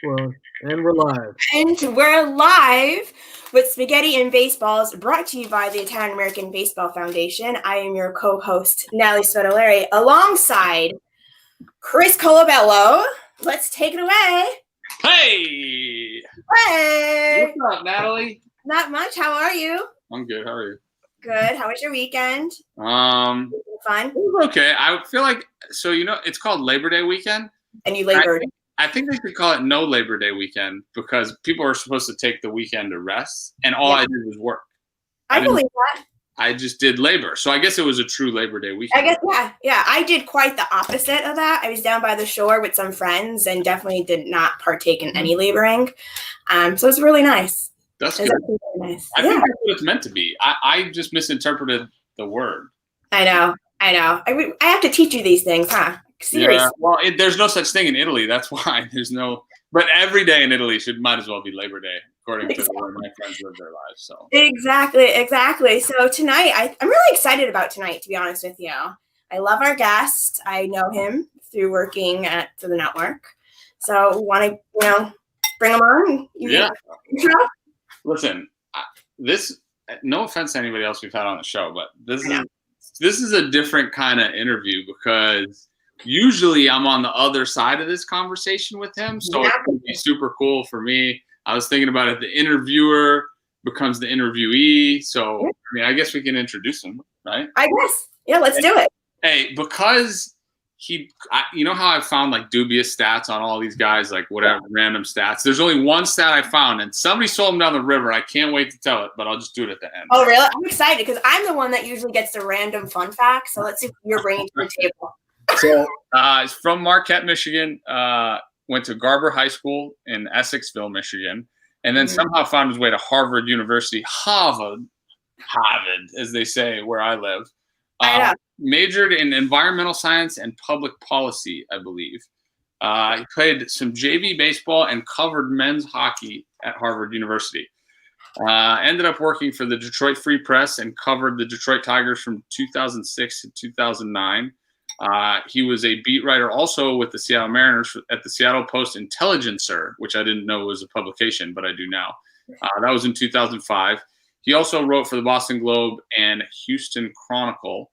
Well, and we're live. And we're live with Spaghetti and Baseballs, brought to you by the Italian American Baseball Foundation. I am your co-host, Natalie Sotolari, alongside Chris Colabello. Let's take it away. Hey! Hey! What's up, Natalie? Not much. How are you? I'm good. How are you? Good. How was your weekend? Fun. Fun. It was okay. I feel like it's called Labor Day weekend. And you labored. I think they should call it no Labor Day weekend because people are supposed to take the weekend to rest, and all I did was work. I believe that. I just did labor, so I guess it was a true Labor Day weekend. I guess, yeah. I did quite the opposite of that. I was down by the shore with some friends and definitely did not partake in any laboring. So it was really nice. That's good. Really nice. I think that's what it's meant to be. I just misinterpreted the word. I know. I have to teach you these things, huh? Seriously. Yeah. Well, there's no such thing in Italy. That's why there's no. But every day in Italy might as well be Labor Day, according to the way my friends live their lives. So exactly. So tonight, I'm really excited about tonight. To be honest with you, I love our guest. I know him through working for the network. So want to bring him on. Listen, this. No offense to anybody else we've had on the show, but this is a different kind of interview because usually I'm on the other side of this conversation with him. So it's going to be super cool for me. I was thinking about it. The interviewer becomes the interviewee. So, I guess we can introduce him, right? I guess. Yeah, let's do it. Hey, because you know how I found like dubious stats on all these guys, like whatever random stats. There's only one stat I found, and somebody sold them down the river. I can't wait to tell it, but I'll just do it at the end. Oh, really? I'm excited because I'm the one that usually gets the random fun facts. So let's see what you're bringing to the table. So he's from Marquette, Michigan. Went to Garber High School in Essexville, Michigan, and then somehow found his way to Harvard University. Harvard, as they say where I live. Majored in environmental science and public policy, I believe. He played some JV baseball and covered men's hockey at Harvard University. Ended up working for the Detroit Free Press and covered the Detroit Tigers from 2006 to 2009. He was a beat writer also with the Seattle Mariners at the Seattle Post Intelligencer, which I didn't know was a publication, but I do now. That was in 2005. He also wrote for the Boston Globe and Houston Chronicle.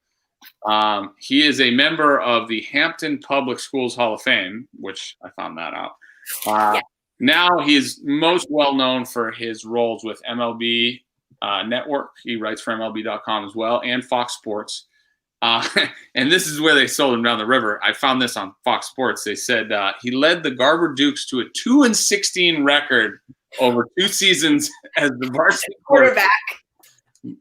He is a member of the Hampton Public Schools Hall of Fame, which I found that out. Now he is most well known for his roles with MLB Network. He writes for MLB.com as well and Fox Sports. And this is where they sold him down the river. I found this on Fox Sports. They said he led the Garber Dukes to a 2-16 record over 2 seasons as the varsity quarterback.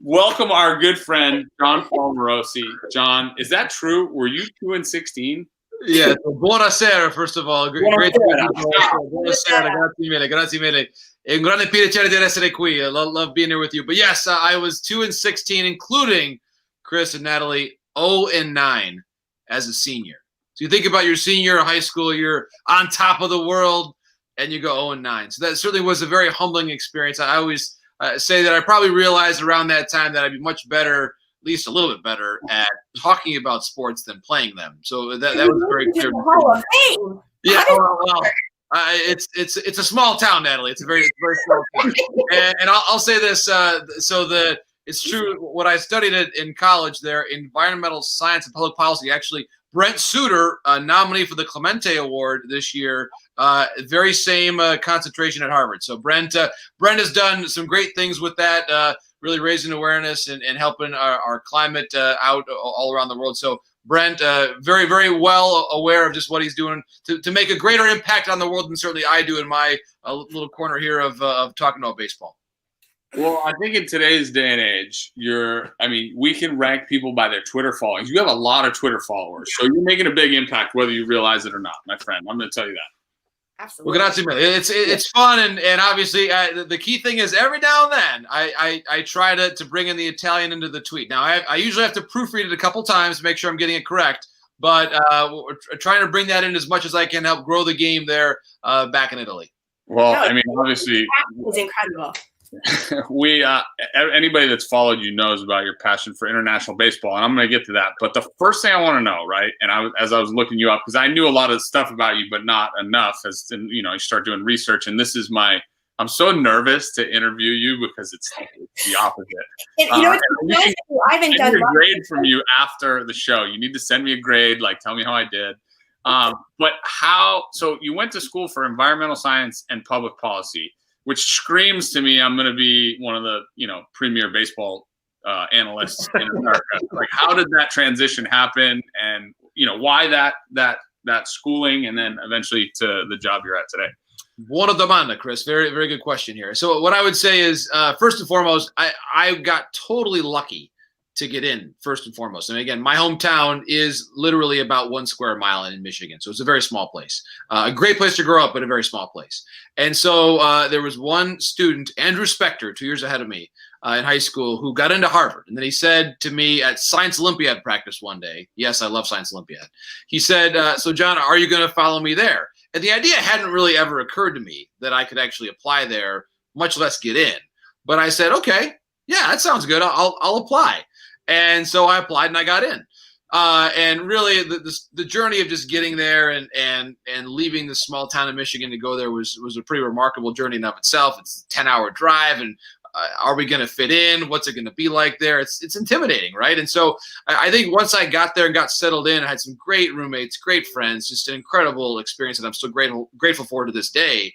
Welcome our good friend, John Palmarosi. John, is that true? Were you 2-16? Yeah, so buonasera, first of all. Great to be here. Buonasera, grazie mille. È un grande piacere di essere qui. I love being here with you. But yes, I was 2-16, including Chris and Natalie, 0-9 as a senior. So you think about your senior year of high school, you're on top of the world, and you go 0-9. So that certainly was a very humbling experience. I always say that I probably realized around that time that I'd be much better, at least a little bit better, at talking about sports than playing them. So that was very clear. Yeah, it's a small town, Natalie. It's a very small town. And I'll say this. It's true. What I studied in college there, environmental science and public policy. Actually, Brent Suter, nominee for the Clemente Award this year, very same concentration at Harvard. So Brent has done some great things with that, really raising awareness and helping our climate out all around the world. So Brent, very, very well aware of just what he's doing to make a greater impact on the world than certainly I do in my little corner here of talking about baseball. Well, I think in today's day and age, we can rank people by their Twitter followings. You have a lot of Twitter followers, so you're making a big impact whether you realize it or not, my friend. I'm going to tell you that. Absolutely. Well, it's fun, and obviously the key thing is every now and then I try to bring in the Italian into the tweet. Now I usually have to proofread it a couple times to make sure I'm getting it correct, but we're trying to bring that in as much as I can, help grow the game there back in Italy. Well, obviously, it's incredible. we anybody that's followed you knows about your passion for international baseball, and I'm going to get to that. But the first thing I want to know, right? And as I was looking you up, because I knew a lot of stuff about you, but not enough. As you start doing research, and this is I'm so nervous to interview you because it's the opposite. I haven't done a grade from you after the show. You need to send me a grade, like tell me how I did. But so you went to school for environmental science and public policy, which screams to me I'm going to be one of the premier baseball analysts in America. Like, how did that transition happen, and why that schooling, and then eventually to the job you're at today? Buona domanda, Chris. Very, very good question here. So what I would say is, first and foremost, I got totally lucky to get in, first and foremost. And again, my hometown is literally about 1 square mile in Michigan. So it's a very small place. A great place to grow up, but a very small place. And so there was one student, Andrew Spector, 2 years ahead of me in high school, who got into Harvard. And then he said to me at Science Olympiad practice one day, yes, I love Science Olympiad. He said, so John, are you going to follow me there? And the idea hadn't really ever occurred to me that I could actually apply there, much less get in. But I said, okay, yeah, that sounds good. I'll apply. And so I applied and I got in. And really the journey of just getting there and leaving the small town of Michigan to go there was a pretty remarkable journey in of itself. It's a 10-hour drive, and are we going to fit in? What's it going to be like there? It's intimidating, right? And so I think once I got there and got settled in, I had some great roommates, great friends, just an incredible experience that I'm still grateful for to this day.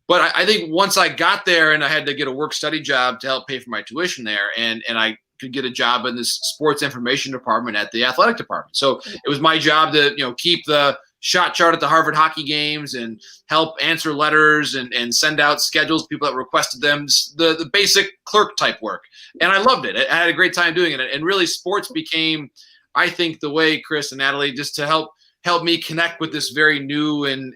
But I think once I got there and I had to get a work-study job to help pay for my tuition there, and I could get a job in this sports information department at the athletic department. So it was my job to keep the shot chart at the Harvard hockey games and help answer letters and send out schedules to people that requested them, the basic clerk type work. And I loved it. I had a great time doing it. And really sports became, I think, the way, Chris and Natalie, just to help me connect with this very new and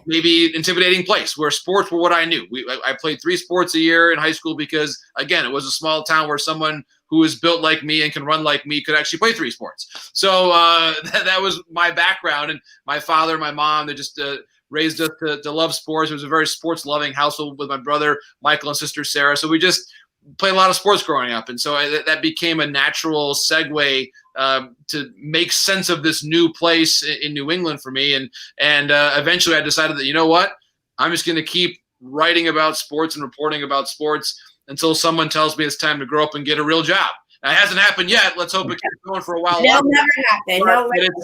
maybe intimidating place where sports were what I knew. I played 3 sports a year in high school because, again, it was a small town where someone who is built like me and can run like me could actually play 3 sports. So that was my background. And my father, my mom, they just raised us to love sports. It was a very sports-loving household with my brother, Michael, and sister, Sarah. So we just played a lot of sports growing up. And so that became a natural segue to make sense of this new place in New England for me. And eventually I decided that, you know what, I'm just going to keep writing about sports and reporting about sports until someone tells me it's time to grow up and get a real job. Now, it hasn't happened yet. Let's hope it keeps going for a while. It'll never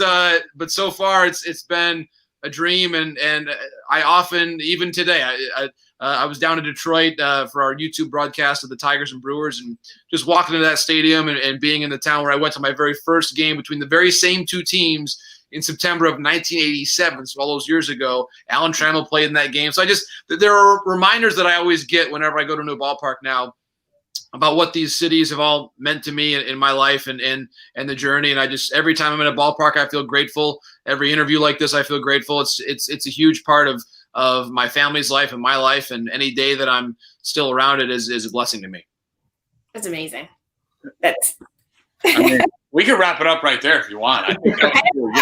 happen. But so far it's been a dream. And I often, even today, I was down in Detroit for our YouTube broadcast of the Tigers and Brewers, and just walking into that stadium and being in the town where I went to my very first game between the very same 2 teams in September of 1987, so all those years ago. Alan Trammell played in that game. So there are reminders that I always get whenever I go to a new ballpark now about what these cities have all meant to me in my life and the journey. And every time I'm in a ballpark, I feel grateful. Every interview like this, I feel grateful. It's a huge part of my family's life and my life, and any day that I'm still around it is a blessing to me. That's amazing. We could wrap it up right there if you want. I think that was really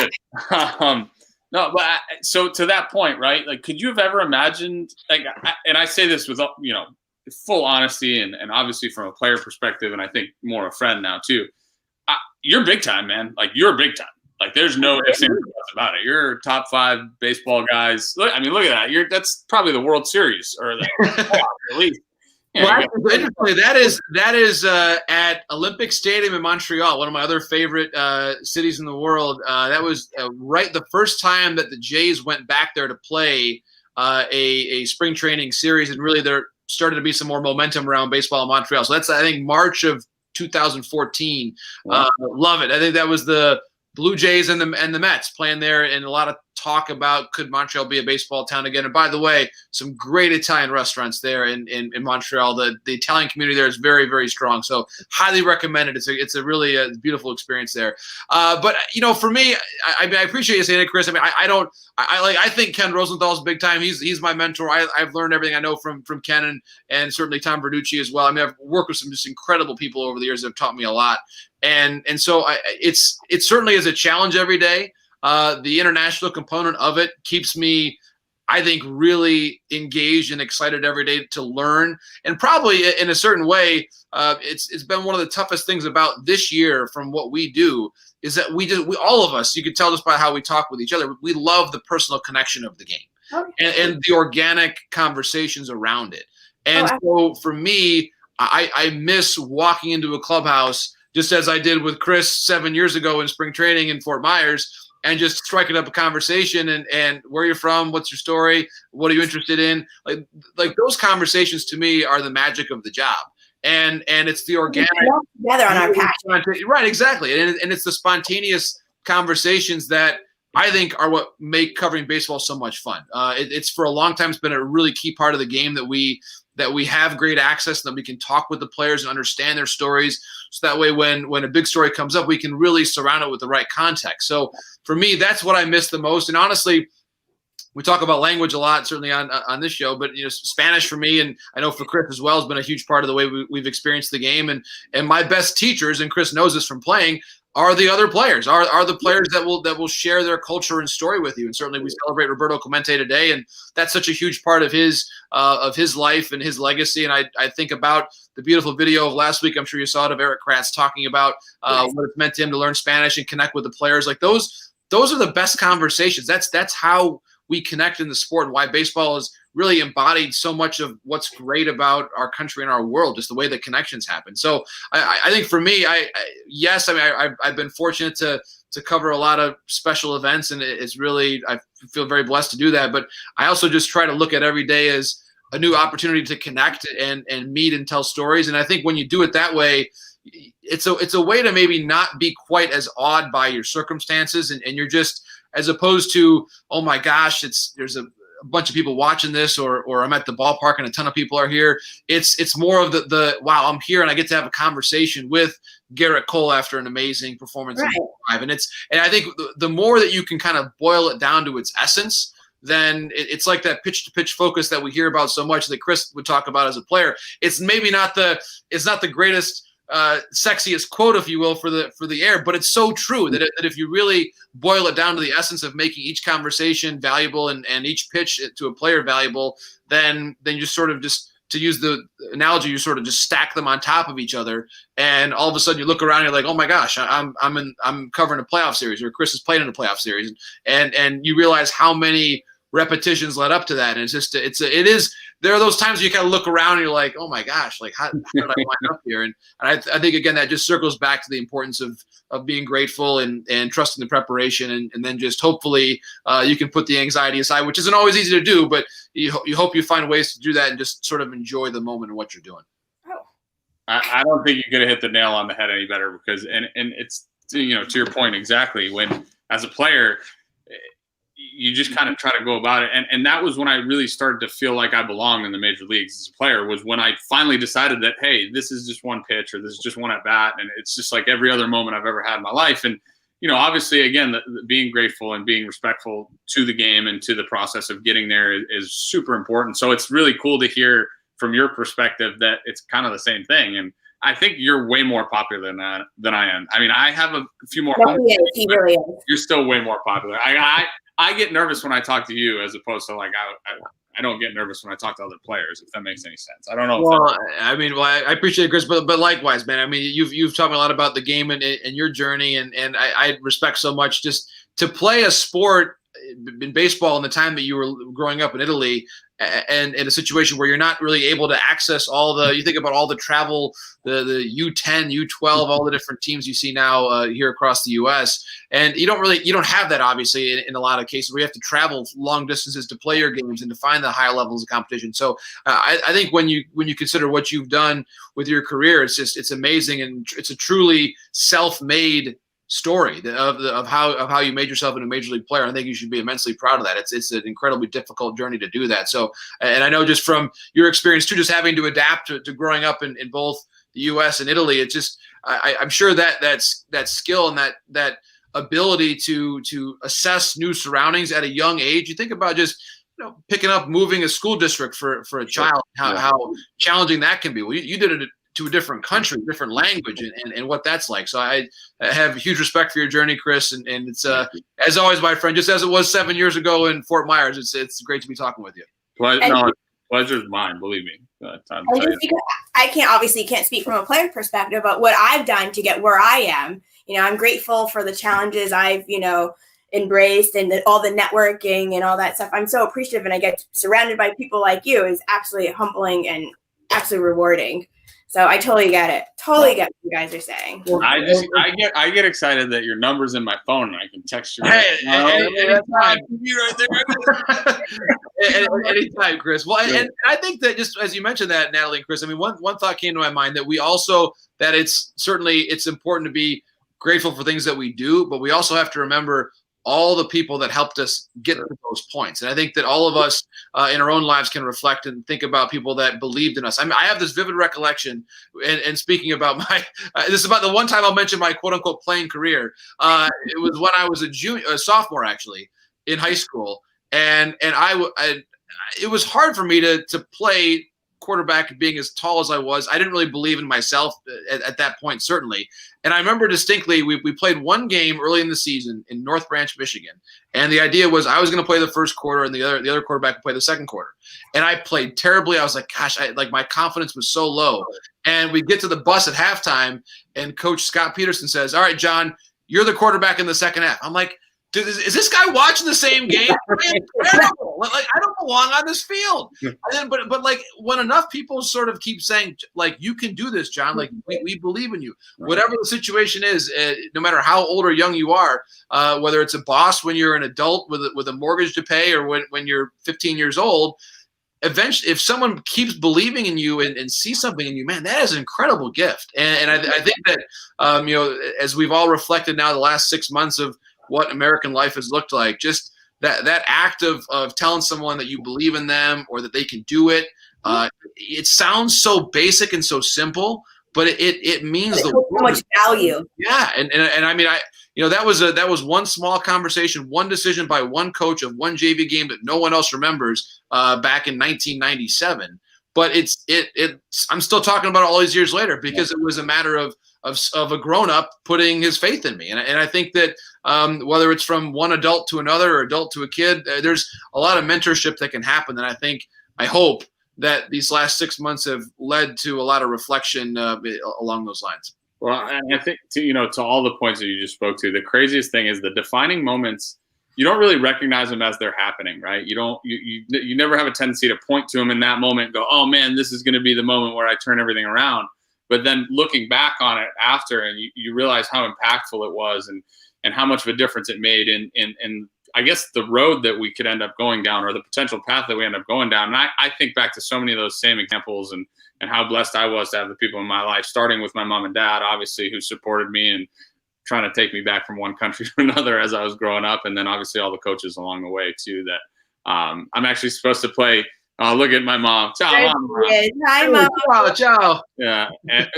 good. No, but so to that point, right? Like, could you have ever imagined? And I say this with full honesty and obviously from a player perspective, and I think more a friend now too. You're big time, man. Like, you're big time. Like, there's no ifs and buts about it. You're top 5 baseball guys. Look at that. That's probably the World Series or the at least. Yeah, well, interestingly, that is at Olympic Stadium in Montreal, one of my other favorite cities in the world. That was right the first time that the Jays went back there to play a spring training series, and really there started to be some more momentum around baseball in Montreal. So that's, I think, March of 2014. Wow. Love it. I think that was the Blue Jays and the Mets playing there, and a lot of talk about could Montreal be a baseball town again. And by the way, some great Italian restaurants there in Montreal. The Italian community there is very, very strong. So highly recommend it. It's a really beautiful experience there. But for me, I appreciate you saying it, Chris. I mean, I think Ken Rosenthal's big time. He's my mentor. I've learned everything I know from Ken and certainly Tom Verducci as well. I mean, I've worked with some just incredible people over the years that have taught me a lot. And so it certainly is a challenge every day. The international component of it keeps me I think, really engaged and excited every day to learn. And probably in a certain way, it's been one of the toughest things about this year from what we do is that we all of us, you could tell just by how we talk with each other, we love the personal connection of the game and the organic conversations around it. And so for me, I miss walking into a clubhouse just as I did with Chris 7 years ago in spring training in Fort Myers, and just striking up a conversation and where you're from, what's your story, what are you interested in? Like those conversations to me are the magic of the job. And it's the organic together on our passion. Right, exactly. And it's the spontaneous conversations that I think are what make covering baseball so much fun. It's for a long time, it's been a really key part of the game that we have great access and that we can talk with the players and understand their stories. So that way, when a big story comes up, we can really surround it with the right context. So for me, that's what I miss the most. And honestly, we talk about language a lot, certainly on this show, but Spanish for me, and I know for Chris as well, has been a huge part of the way we've experienced the game. And my best teachers, and Chris knows this from playing, are the other players, are the players that will share their culture and story with you. And certainly we celebrate Roberto Clemente today, and that's such a huge part of his life and his legacy. And I think about the beautiful video of last week, I'm sure you saw it, of Eric Kratz talking about what it meant to him to learn Spanish and connect with the players. Like those are the best conversations. That's how we connect in the sport, and why baseball has really embodied so much of what's great about our country and our world, just the way that connections happen. So I think for me, I've been fortunate to cover a lot of special events, and it's really, I feel very blessed to do that. But I also just try to look at every day as a new opportunity to connect and meet and tell stories. And I think when you do it that way, it's a way to maybe not be quite as awed by your circumstances, and you're just, as opposed to, oh my gosh, there's a bunch of people watching this, or I'm at the ballpark and a ton of people are here. It's more of the wow, I'm here and I get to have a conversation with Garrett Cole after an amazing performance in live. And I think the more that you can kind of boil it down to its essence, then it's like that pitch to pitch focus that we hear about so much, that Chris would talk about as a player. It's maybe not the greatest sexiest quote, if you will, for the air, but it's so true that if you really boil it down to the essence of making each conversation valuable and each pitch to a player valuable, then you sort of, just to use the analogy, you sort of just stack them on top of each other, and all of a sudden you look around and you're like, oh my gosh, I'm covering a playoff series, or Chris is playing in a playoff series, and you realize how many repetitions led up to that. And there are those times where you kind of look around and you're like, oh my gosh, like how did I wind up here? And I think, again, that just circles back to the importance of being grateful and trusting the preparation, and then just hopefully you can put the anxiety aside, which isn't always easy to do, but you hope you find ways to do that and just sort of enjoy the moment and what you're doing. I don't think you're going to hit the nail on the head any better, because and it's, to your point exactly, when as a player, you just kind of try to go about it. And that was when I really started to feel like I belonged in the major leagues as a player, was when I finally decided that, hey, this is just one pitch, or this is just one at bat. And it's just like every other moment I've ever had in my life. And, obviously, again, being grateful and being respectful to the game and to the process of getting there is super important. So it's really cool to hear from your perspective that it's kind of the same thing. And I think you're way more popular than I am. I mean, I have a few more. He really is. You're still way more popular. I get nervous when I talk to you, as opposed to, like, I don't get nervous when I talk to other players, if that makes any sense. I don't know. Well, I appreciate it, Chris, but likewise, man. I mean, you've talked a lot about the game and your journey, and I respect so much just to play a sport in baseball in the time that you were growing up in Italy, and in a situation where you're not really able to access you think about all the travel, the U10, U12, all the different teams you see now here across the U.S. And you don't have that, obviously, in a lot of cases where you have to travel long distances to play your games and to find the higher levels of competition. So I think when you consider what you've done with your career, it's amazing, and it's a truly self-made story of how you made yourself into a major league player. I think you should be immensely proud of that. It's an incredibly difficult journey to do that. So, and I know just from your experience too, just having to adapt to growing up in both the U.S. and Italy, it's just I'm sure that skill and that ability to assess new surroundings at a young age. You think about just picking up, moving a school district for a child, how challenging that can be. Well, you did it to a different country, different language, and what that's like. So I have huge respect for your journey, Chris, and it's as always, my friend, just as it was 7 years ago in Fort Myers. It's great to be talking with you. Pleasure's mine, believe me. I can't speak from a player perspective, but what I've done to get where I am, I'm grateful for the challenges I've, embraced and all the networking and all that stuff. I'm so appreciative, and I get surrounded by people like you is absolutely humbling and absolutely rewarding. So I totally get it. Totally get what you guys are saying. I get excited that your number's in my phone and I can text you. Hey, anytime. Anytime, Chris. Well, and I think that just as you mentioned that, Natalie and Chris, I mean, one thought came to my mind that it's important to be grateful for things that we do, but we also have to remember all the people that helped us get to those points. And I think that all of us in our own lives can reflect and think about people that believed in us. I mean, I have this vivid recollection, and speaking about this is about the one time I'll mention my quote unquote playing career. It was when I was a sophomore actually in high school. And it was hard for me to play quarterback being as tall as I was. I didn't really believe in myself at that point, certainly. And I remember distinctly, we played one game early in the season in North Branch, Michigan. And the idea was I was going to play the first quarter and the other quarterback would play the second quarter. And I played terribly. I was like, gosh, my confidence was so low. And we get to the bus at halftime and Coach Scott Peterson says, all right, John, you're the quarterback in the second half. I'm like, dude, is this guy watching the same game? Terrible. Like, I don't belong on this field. And then, but like when enough people sort of keep saying, like, you can do this, John. Like we believe in you. Right. Whatever the situation is, no matter how old or young you are, whether it's a boss when you're an adult with a mortgage to pay, or when you're 15 years old, eventually, if someone keeps believing in you and sees something in you, man, that is an incredible gift. And I think that as we've all reflected now the last 6 months of what American life has looked like, just that act of telling someone that you believe in them or that they can do it. It sounds so basic and so simple, but it means so much value. Yeah, and I mean, that was one small conversation, one decision by one coach of one JV game that no one else remembers back in 1997. But I'm still talking about it all these years later because it was a matter of a grown-up putting his faith in me. And I think that whether it's from one adult to another or adult to a kid, there's a lot of mentorship that can happen. And I hope that these last 6 months have led to a lot of reflection along those lines. Well, and I think to all the points that you just spoke to, the craziest thing is the defining moments. You don't really recognize them as they're happening, right? You never have a tendency to point to them in that moment and go, oh man, this is going to be the moment where I turn everything around. But then looking back on it after, and you realize how impactful it was and how much of a difference it made in I guess the road that we could end up going down, or the potential path that we end up going down. And I think back to so many of those same examples and how blessed I was to have the people in my life, starting with my mom and dad, obviously, who supported me and trying to take me back from one country to another as I was growing up. And then obviously all the coaches along the way too, that I'm actually supposed to play. Oh, look at my mom. Ciao, Mom. Hi, Mom. Ciao, ciao. Yeah. And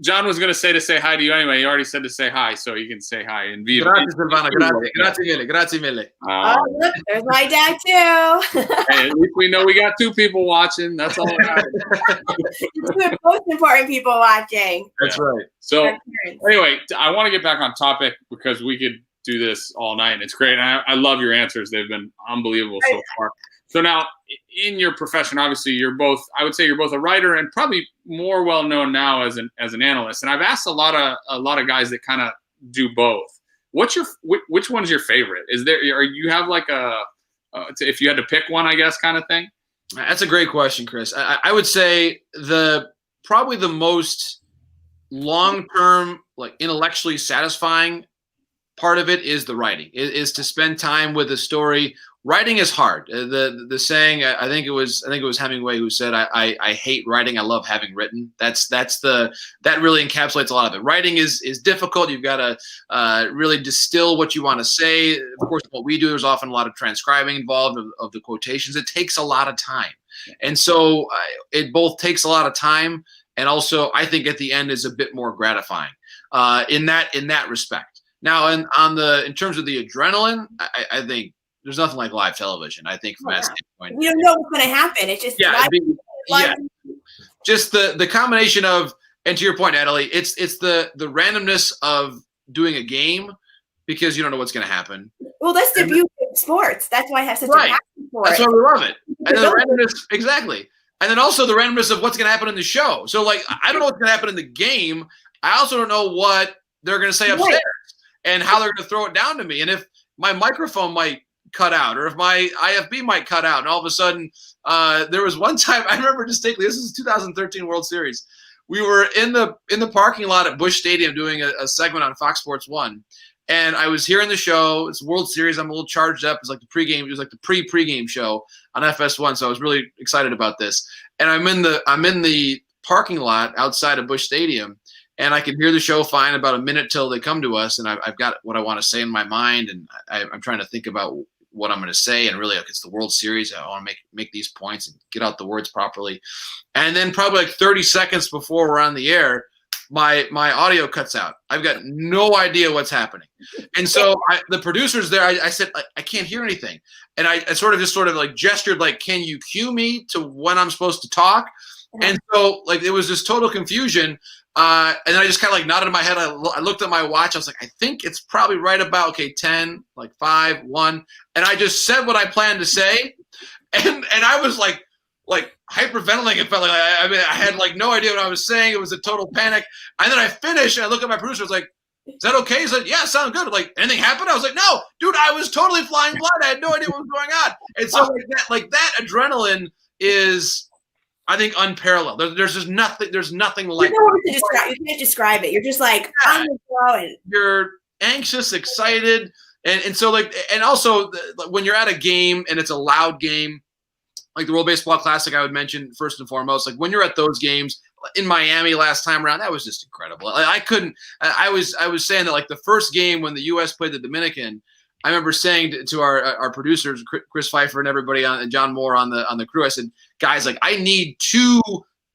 John was going to say hi to you anyway. He already said to say hi, so you can say hi. And Grazie, Silvana. Grazie mille. Oh, look, there's my dad too. Hey, at least we know we got two people watching. That's all that matters. Two most important people watching. That's right. So anyway, I want to get back on topic because we could do this all night, and it's great. And I love your answers. They've been unbelievable so far. So now, in your profession, obviously, I would say you're both a writer and probably more well known now as an analyst. And I've asked a lot of guys that kind of do both. Which one's your favorite? You have like if you had to pick one, I guess, kind of thing? That's a great question, Chris. I would say probably the most long-term, like intellectually satisfying part of it is the writing. It is to spend time with a story. Writing is hard. The saying, I think it was Hemingway who said, I hate writing. I love having written. That really encapsulates a lot of it. Writing is difficult. You've got to really distill what you want to say. Of course, what we do, there's often a lot of transcribing involved of the quotations. It takes a lot of time. And so it both takes a lot of time and also I think at the end is a bit more gratifying in that respect. Now, in terms of the adrenaline, I think there's nothing like live television. I think from that standpoint, you don't know what's going to happen. It's just just the combination of And to your point, Natalie, it's the randomness of doing a game because you don't know what's going to happen. Well, that's the beauty of sports. That's why I have such a Right. passion for That's it. why we love it. And then the randomness, exactly. And then also the randomness of what's going to happen in the show. So, like, I don't know what's going to happen in the game. I also don't know what they're going to say upstairs and how they're going to throw it down to me. And if my microphone might cut out or if my IFB might cut out. And all of a sudden, there was one time, I remember distinctly, this is 2013 World Series. We were in the parking lot at Busch Stadium doing a segment on Fox Sports 1. And I was hearing the show. It's World Series. I'm a little charged up. It's like the pregame. It was like the pre-pregame show on FS1. So I was really excited about this. And I'm in the parking lot outside of Busch Stadium, and I can hear the show fine. About a minute till they come to us, and I've got what I want to say in my mind, and I'm trying to think about what I'm going to say. And really, like, it's the World Series. I want to make these points and get out the words properly. And then probably like 30 seconds before we're on the air, my audio cuts out. I've got no idea what's happening. And so the producers there, I said, I can't hear anything. And I sort of like gestured, like, can you cue me to when I'm supposed to talk? And so, like, it was this total confusion. And then I just kind of like nodded my head. I looked at my watch. I was like, I think it's probably right about, 10, like 5, 1. And I just said what I planned to say. And I was like hyperventilating. It felt like I had like no idea what I was saying. It was a total panic. And then I finished and I look at my producer. I was like, is that okay? He said, yeah, sounds good. I'm like, anything happened? I was like, no, dude, I was totally flying blind. I had no idea what was going on. And so that adrenaline is, I think, unparalleled. There's just nothing. There's nothing like. You can't describe it. You're just like, I'm going. You're anxious, excited, and so like, and also when you're at a game and it's a loud game, like the World Baseball Classic, I would mention first and foremost. Like when you're at those games in Miami last time around, that was just incredible. I couldn't. I was saying that like the first game when the U.S. played the Dominican. I remember saying to our producers, Chris Pfeiffer and everybody and John Moore on the crew, I said, guys, like I need 2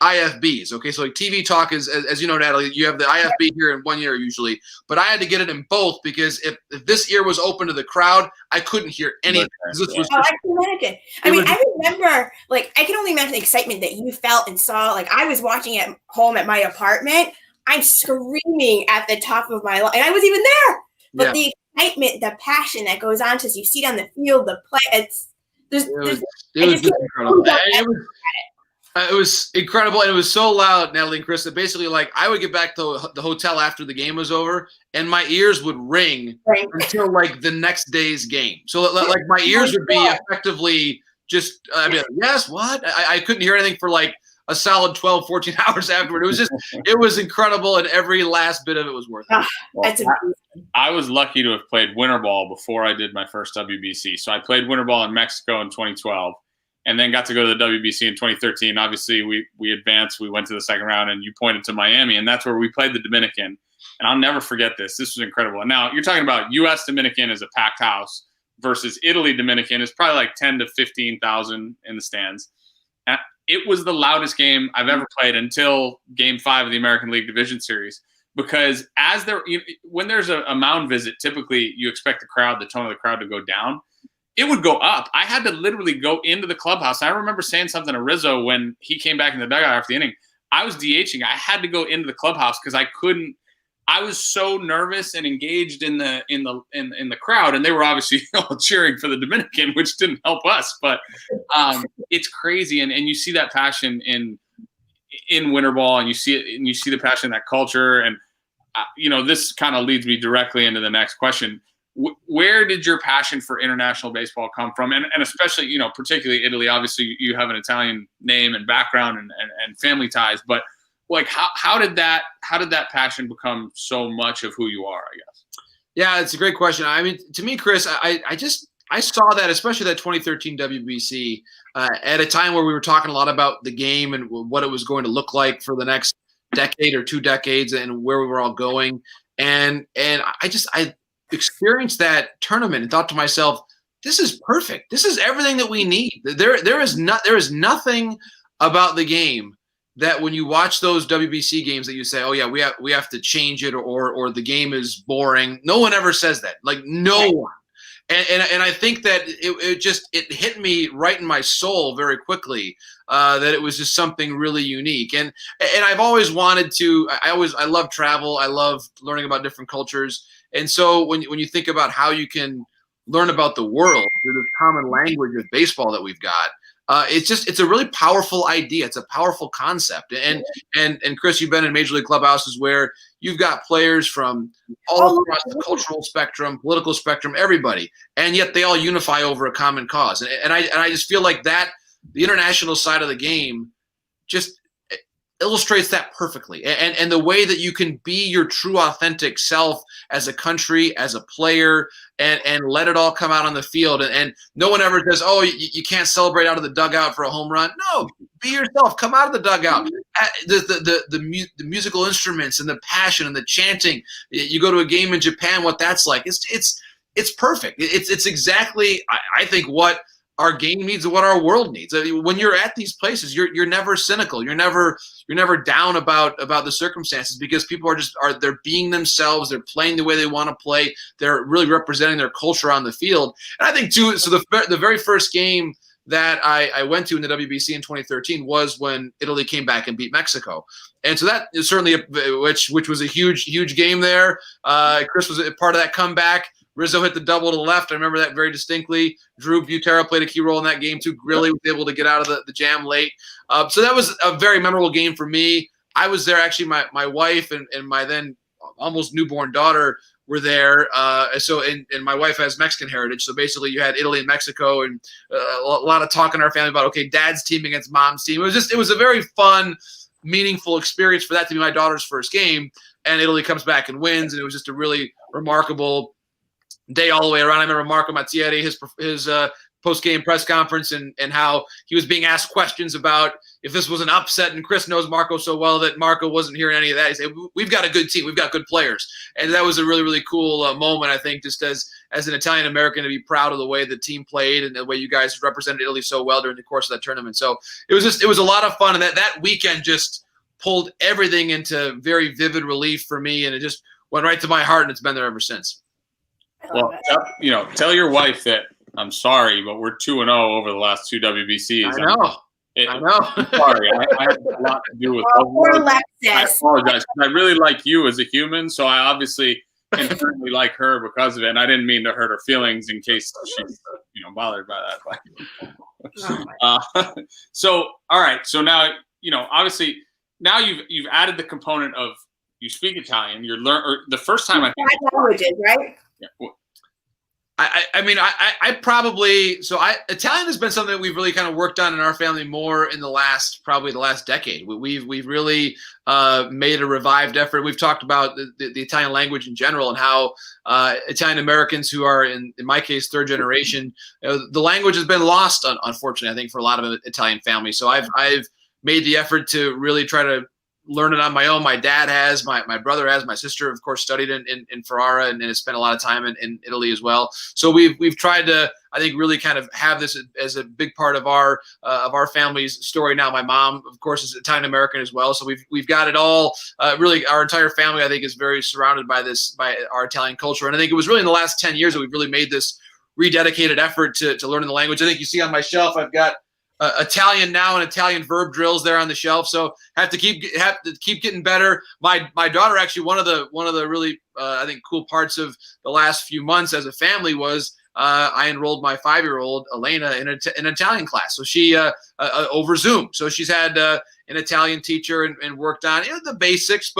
IFBs. Okay, so like TV talk is, as you know, Natalie, you have the IFB here in one ear usually, but I had to get it in both because if this ear was open to the crowd, I couldn't hear anything. I can imagine. I remember, like, I can only imagine the excitement that you felt and saw. Like I was watching at home at my apartment. I'm screaming at the top of my lungs, and I was even there. But the excitement, the passion that goes on to you see it on the field, the play. It was incredible, and it was so loud, Natalie and Chris, that basically, like, I would get back to the hotel after the game was over, and my ears would ring until like the next day's game. So, like, my ears would be effectively just, I'd be like, yes, what? I couldn't hear anything for like a solid 12, 14 hours afterward. It was incredible, and every last bit of it was worth it. I was lucky to have played winter ball before I did my first WBC. So I played winter ball in Mexico in 2012 and then got to go to the WBC in 2013. Obviously, we advanced. We went to the second round, and you pointed to Miami, and that's where we played the Dominican. And I'll never forget this. This was incredible. And now you're talking about U.S. Dominican as a packed house versus Italy Dominican. It's probably like 10 to 15,000 in the stands. And it was the loudest game I've ever played until Game 5 of the American League Division Series. Because when there's a mound visit, typically you expect the tone of the crowd to go down. It would go up. I had to literally go into the clubhouse. I remember saying something to Rizzo when he came back in the dugout after the inning. I was DHing. I had to go into the clubhouse because I couldn't. I was so nervous and engaged in the crowd, and they were obviously all cheering for the Dominican, which didn't help us. But it's crazy, and you see that passion in winter ball, and you see it, and you see the passion, that culture, and this kind of leads me directly into the next question. Where did your passion for international baseball come from, and especially particularly Italy? Obviously, you have an Italian name and background and family ties, but like how did that passion become so much of who you are? I guess. Yeah, it's a great question. I mean, to me, Chris, I saw that, especially that 2013 WBC, at a time where we were talking a lot about the game and what it was going to look like for the next decade or 2 decades and where we were all going. And I experienced that tournament and thought to myself, this is perfect. This is everything that we need. There is nothing about the game that when you watch those WBC games that you say, oh yeah, we have to change it or the game is boring. No one ever says that. Like no one. And I think that it hit me right in my soul very quickly, that it was just something really unique. And I've always wanted to. I love travel. I love learning about different cultures. And so when you think about how you can learn about the world through this common language of baseball that we've got, it's a really powerful idea. It's a powerful concept. And Chris, you've been in Major League clubhouses where you've got players from all across the cultural spectrum, political spectrum, everybody, and yet they all unify over a common cause. And I just feel like that the international side of the game just illustrates that perfectly. And the way that you can be your true authentic self as a country, as a player, and let it all come out on the field. And no one ever says, oh, you can't celebrate out of the dugout for a home run. No, be yourself. Come out of the dugout. The musical instruments and the passion and the chanting. You go to a game in Japan, what that's like. It's perfect. It's exactly, I think, what our game needs and what our world needs. When you're at these places, you're never cynical. You're never down about the circumstances, because people they're being themselves. They're playing the way they want to play. They're really representing their culture on the field. And I think too. So the very first game that I went to in the WBC in 2013 was when Italy came back and beat Mexico. And so that is certainly which was a huge game there. Chris was a part of that comeback. Rizzo hit the double to the left. I remember that very distinctly. Drew Butera played a key role in that game too. Grilli was able to get out of the jam late. So that was a very memorable game for me. I was there actually. My wife and my then almost newborn daughter were there. And my wife has Mexican heritage. So basically you had Italy and Mexico, and a lot of talk in our family about, okay, dad's team against mom's team. It was a very fun, meaningful experience for that to be my daughter's first game. And Italy comes back and wins. And it was just a really remarkable day all the way around. I remember Marco Mazzieri, his post-game press conference, and how he was being asked questions about if this was an upset. And Chris knows Marco so well that Marco wasn't hearing any of that. He said, we've got a good team. We've got good players. And that was a really, really cool moment, I think, just as an Italian-American, to be proud of the way the team played and the way you guys represented Italy so well during the course of that tournament. So it was a lot of fun. And that weekend just pulled everything into very vivid relief for me. And it just went right to my heart, and it's been there ever since. Well, tell your wife that I'm sorry, but we're 2-0 over the last two WBCs. I know. I'm sorry. I had a lot to do with I apologize. I really like you as a human, so I obviously inherently like her because of it. And I didn't mean to hurt her feelings in case she's bothered by that. So all right. So now obviously now you've added the component of you speak Italian. The first time I think languages, right? Yeah. I probably Italian has been something that we've really kind of worked on in our family more in the last decade. We've really made a revived effort. We've talked about the Italian language in general and how Italian Americans who are in my case third generation, the language has been lost, unfortunately, I think, for a lot of Italian families. So I've made the effort to really try to learn it on my own. My dad has, my brother has, my sister, of course, studied in Ferrara and has spent a lot of time in Italy as well. So we've tried to, I think, really kind of have this as a big part of our family's story now. My mom, of course, is Italian American as well. So we've got it all. Really, our entire family, I think, is very surrounded by our Italian culture. And I think it was really in the last 10 years that we've really made this rededicated effort to learning the language. I think you see on my shelf, I've got Italian now and Italian verb drills there on the shelf. So have to keep getting better. My daughter, actually, one of the really I think cool parts of the last few months as a family was I enrolled my 5-year-old Elena in an Italian class. So she over Zoom. So she's had an Italian teacher and worked on the basics,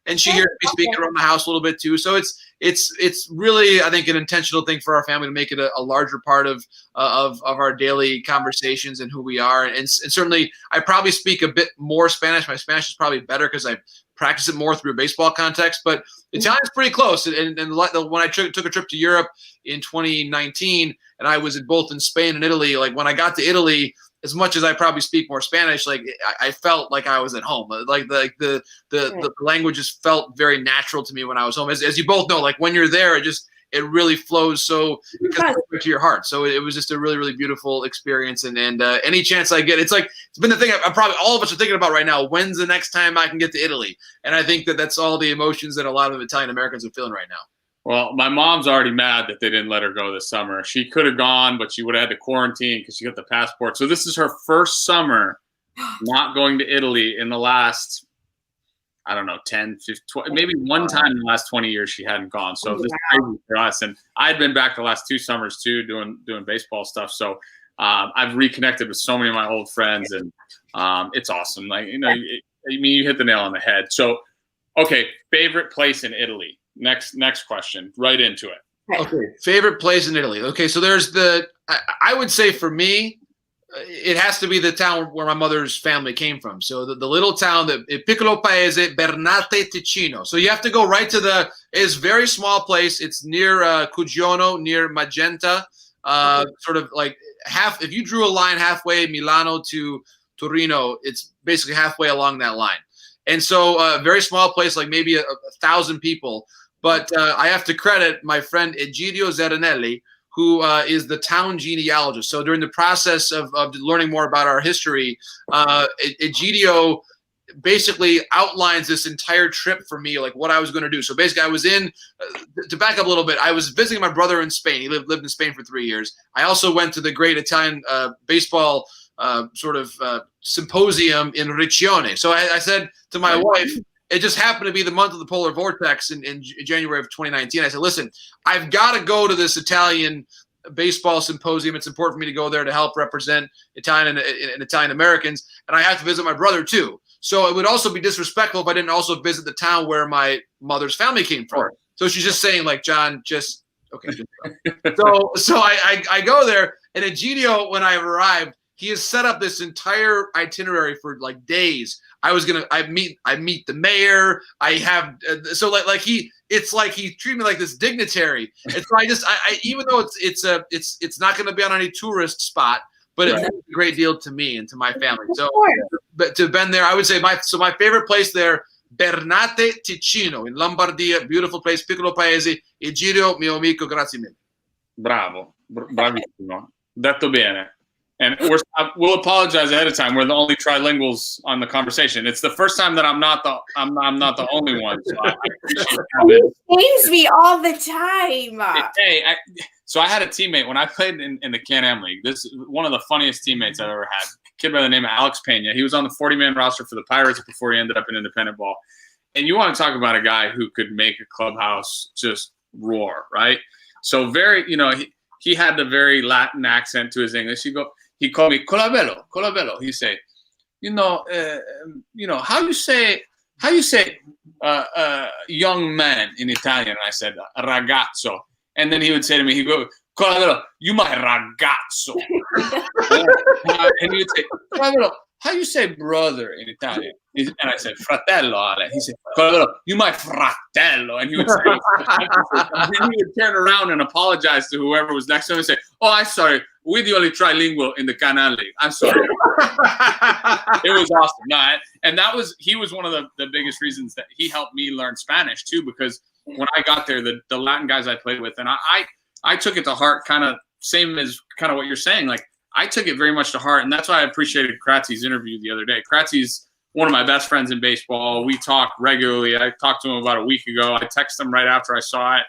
and she hears me speaking around the house a little bit too. So it's really, I think, an intentional thing for our family to make it a larger part of our daily conversations and who we are. And certainly, I probably speak a bit more Spanish. My Spanish is probably better because I practice it more through a baseball context. But Italian's pretty close. And when I took a trip to Europe in 2019, and I was both in Spain and Italy, like when I got to Italy, as much as I probably speak more Spanish, like I felt like I was at home. Like the language just felt very natural to me when I was home. As you both know, like when you're there, it really flows so to your heart. So it was just a really, really beautiful experience. And any chance I get, it's been the thing I'm probably all of us are thinking about right now. When's the next time I can get to Italy? And I think that's all the emotions that a lot of Italian Americans are feeling right now. Well, my mom's already mad that they didn't let her go this summer. She could have gone, but she would have had to quarantine because she got the passport. So this is her first summer not going to Italy in the last, I don't know, 10, 15, 20, maybe one time in the last 20 years she hadn't gone. So this is crazy for us. And I'd been back the last 2 summers too, doing baseball stuff. So I've reconnected with so many of my old friends, and it's awesome. Like, you hit the nail on the head. So, okay, favorite place in Italy. Next question. Right into it. Okay, favorite place in Italy. Okay, so there's I would say for me, it has to be the town where my mother's family came from. So the little town, the piccolo paese Bernate Ticino. So you have to go right to it's a very small place. It's near Cugiono, near Magenta, sort of like if you drew a line halfway Milano to Torino, it's basically halfway along that line. And so a very small place, like maybe 1,000 people. But I have to credit my friend Egidio Zeranelli, who is the town genealogist. So during the process of learning more about our history, Egidio basically outlines this entire trip for me, like what I was going to do. So basically I was to back up a little bit, I was visiting my brother in Spain. He lived in Spain for 3 years. I also went to the great Italian baseball symposium in Riccione. So I said to my wife, it just happened to be the month of the polar vortex in January of 2019. I said, listen, I've got to go to this Italian baseball symposium. It's important for me to go there to help represent Italian and Italian Americans. And I have to visit my brother too. So it would also be disrespectful if I didn't also visit the town where my mother's family came from. So she's just saying, like, John, just okay. So I go there, and Egidio, when I arrived, he has set up this entire itinerary for like days. I meet the mayor. I have it's like he treated me like this dignitary. And so I even though it's not going to be on any tourist spot, but it means a great deal to me and to my family. So, but to have been there, I would say my favorite place there, Bernate Ticino in Lombardia, beautiful place, piccolo paese. Egidio, mio amico, grazie mille. Bravo, bravissimo. Detto bene. And we'll apologize ahead of time. We're the only trilinguals on the conversation. It's the first time that I'm not the only one. So it pains me all the time. Hey, so I had a teammate when I played in the Can-Am League. This is one of the funniest teammates I've ever had. A kid by the name of Alex Pena. He was on the 40-man roster for the Pirates before he ended up in independent ball. And you want to talk about a guy who could make a clubhouse just roar, right? So he had the very Latin accent to his English. He called me Colabello. He said, how you say young man in Italian? I said ragazzo, and then he would say to me, he go, Colabello, you my ragazzo. And he would say, Colabello, how you say brother in Italian? And I said, fratello, Ale. He said, Colabello, you my fratello. And he would say, and then he would turn around and apologize to whoever was next to him and say, oh, I'm sorry. We're the only trilingual in the Can-Am League. I'm sorry. It was awesome. And he was one of the biggest reasons that he helped me learn Spanish too, because when I got there, the Latin guys I played with, and I took it to heart, kind of same as kind of what you're saying. Like, I took it very much to heart, and that's why I appreciated Kratzy's interview the other day. Kratzy's one of my best friends in baseball. We talk regularly. I talked to him about a week ago. I texted him right after I saw it.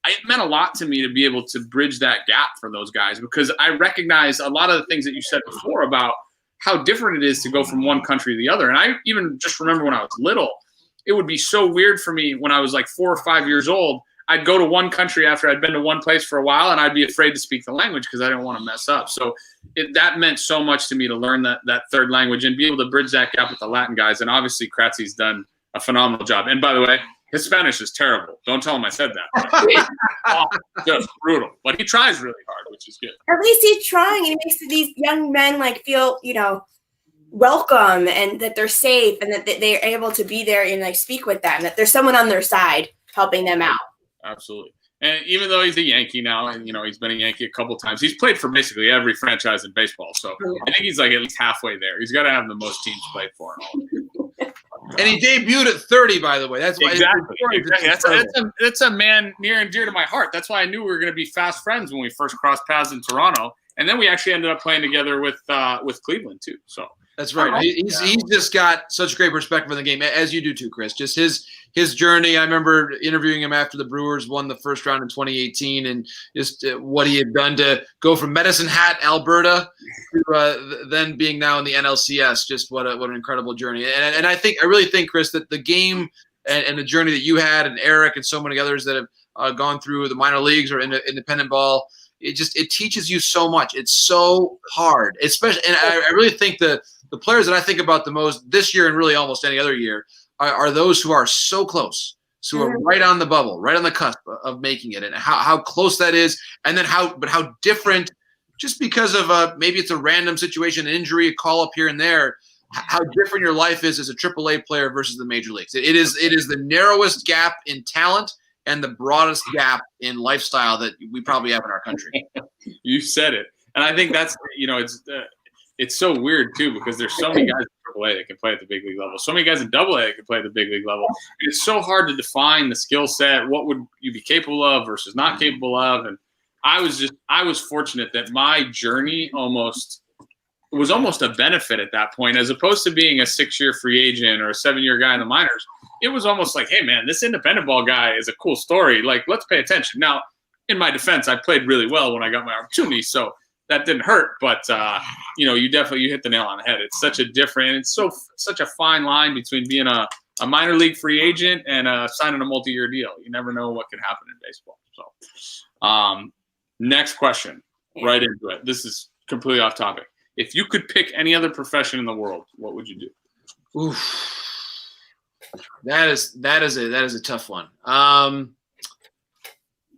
It meant a lot to me to be able to bridge that gap for those guys, because I recognize a lot of the things that you said before about how different it is to go from one country to the other. And I even just remember when I was little, it would be so weird for me when I was like 4 or 5 years old. I'd go to one country after I'd been to one place for a while, and I'd be afraid to speak the language because I didn't want to mess up. So that meant so much to me to learn that third language and be able to bridge that gap with the Latin guys. And obviously Kratzy's done a phenomenal job. And by the way, his Spanish is terrible. Don't tell him I said that. Just brutal. But he tries really hard, which is good. At least he's trying, and he makes these young men feel, welcome, and that they're safe, and that they're able to be there and speak with them, that there's someone on their side helping them out. Absolutely. And even though he's a Yankee now, and he's been a Yankee a couple times, he's played for basically every franchise in baseball. So I think he's at least halfway there. He's got to have the most teams played for him. And he debuted at 30, by the way. That's why exactly. That's a man near and dear to my heart. That's why I knew we were going to be fast friends when we first crossed paths in Toronto, and then we actually ended up playing together with Cleveland too. So That's right. He's just got such great perspective on the game, as you do too, Chris. Just his journey. I remember interviewing him after the Brewers won the first round in 2018, and just what he had done to go from Medicine Hat, Alberta, to then being now in the NLCS. Just what an incredible journey. And I really think, Chris, that the game and the journey that you had, and Eric and so many others that have gone through the minor leagues or independent ball, it teaches you so much. It's so hard, especially. And I really think the players that I think about the most this year and really almost any other year are those who are so close, who are right on the bubble, right on the cusp of making it, and how close that is, and then how different, just because of maybe it's a random situation, an injury, a call up here and there, how different your life is as a AAA player versus the major leagues. It is the narrowest gap in talent and the broadest gap in lifestyle that we probably have in our country. You said it, and I think that's it's so weird too, because there's so many guys in AAA that can play at the big league level, so many guys in AA that can play at the big league level. And it's so hard to define the skill set. What would you be capable of versus not capable of? And I was fortunate that my journey was almost a benefit at that point, as opposed to being a 6-year free agent or a 7-year guy in the minors. It was almost like, hey man, this independent ball guy is a cool story. Like, let's pay attention. Now, in my defense, I played really well when I got my opportunity, so that didn't hurt. But you hit the nail on the head. It's such a fine line between being a minor league free agent and signing a multi-year deal. You never know what can happen in baseball. So, next question, right into it. This is completely off topic. If you could pick any other profession in the world, what would you do? Oof. That is a tough one.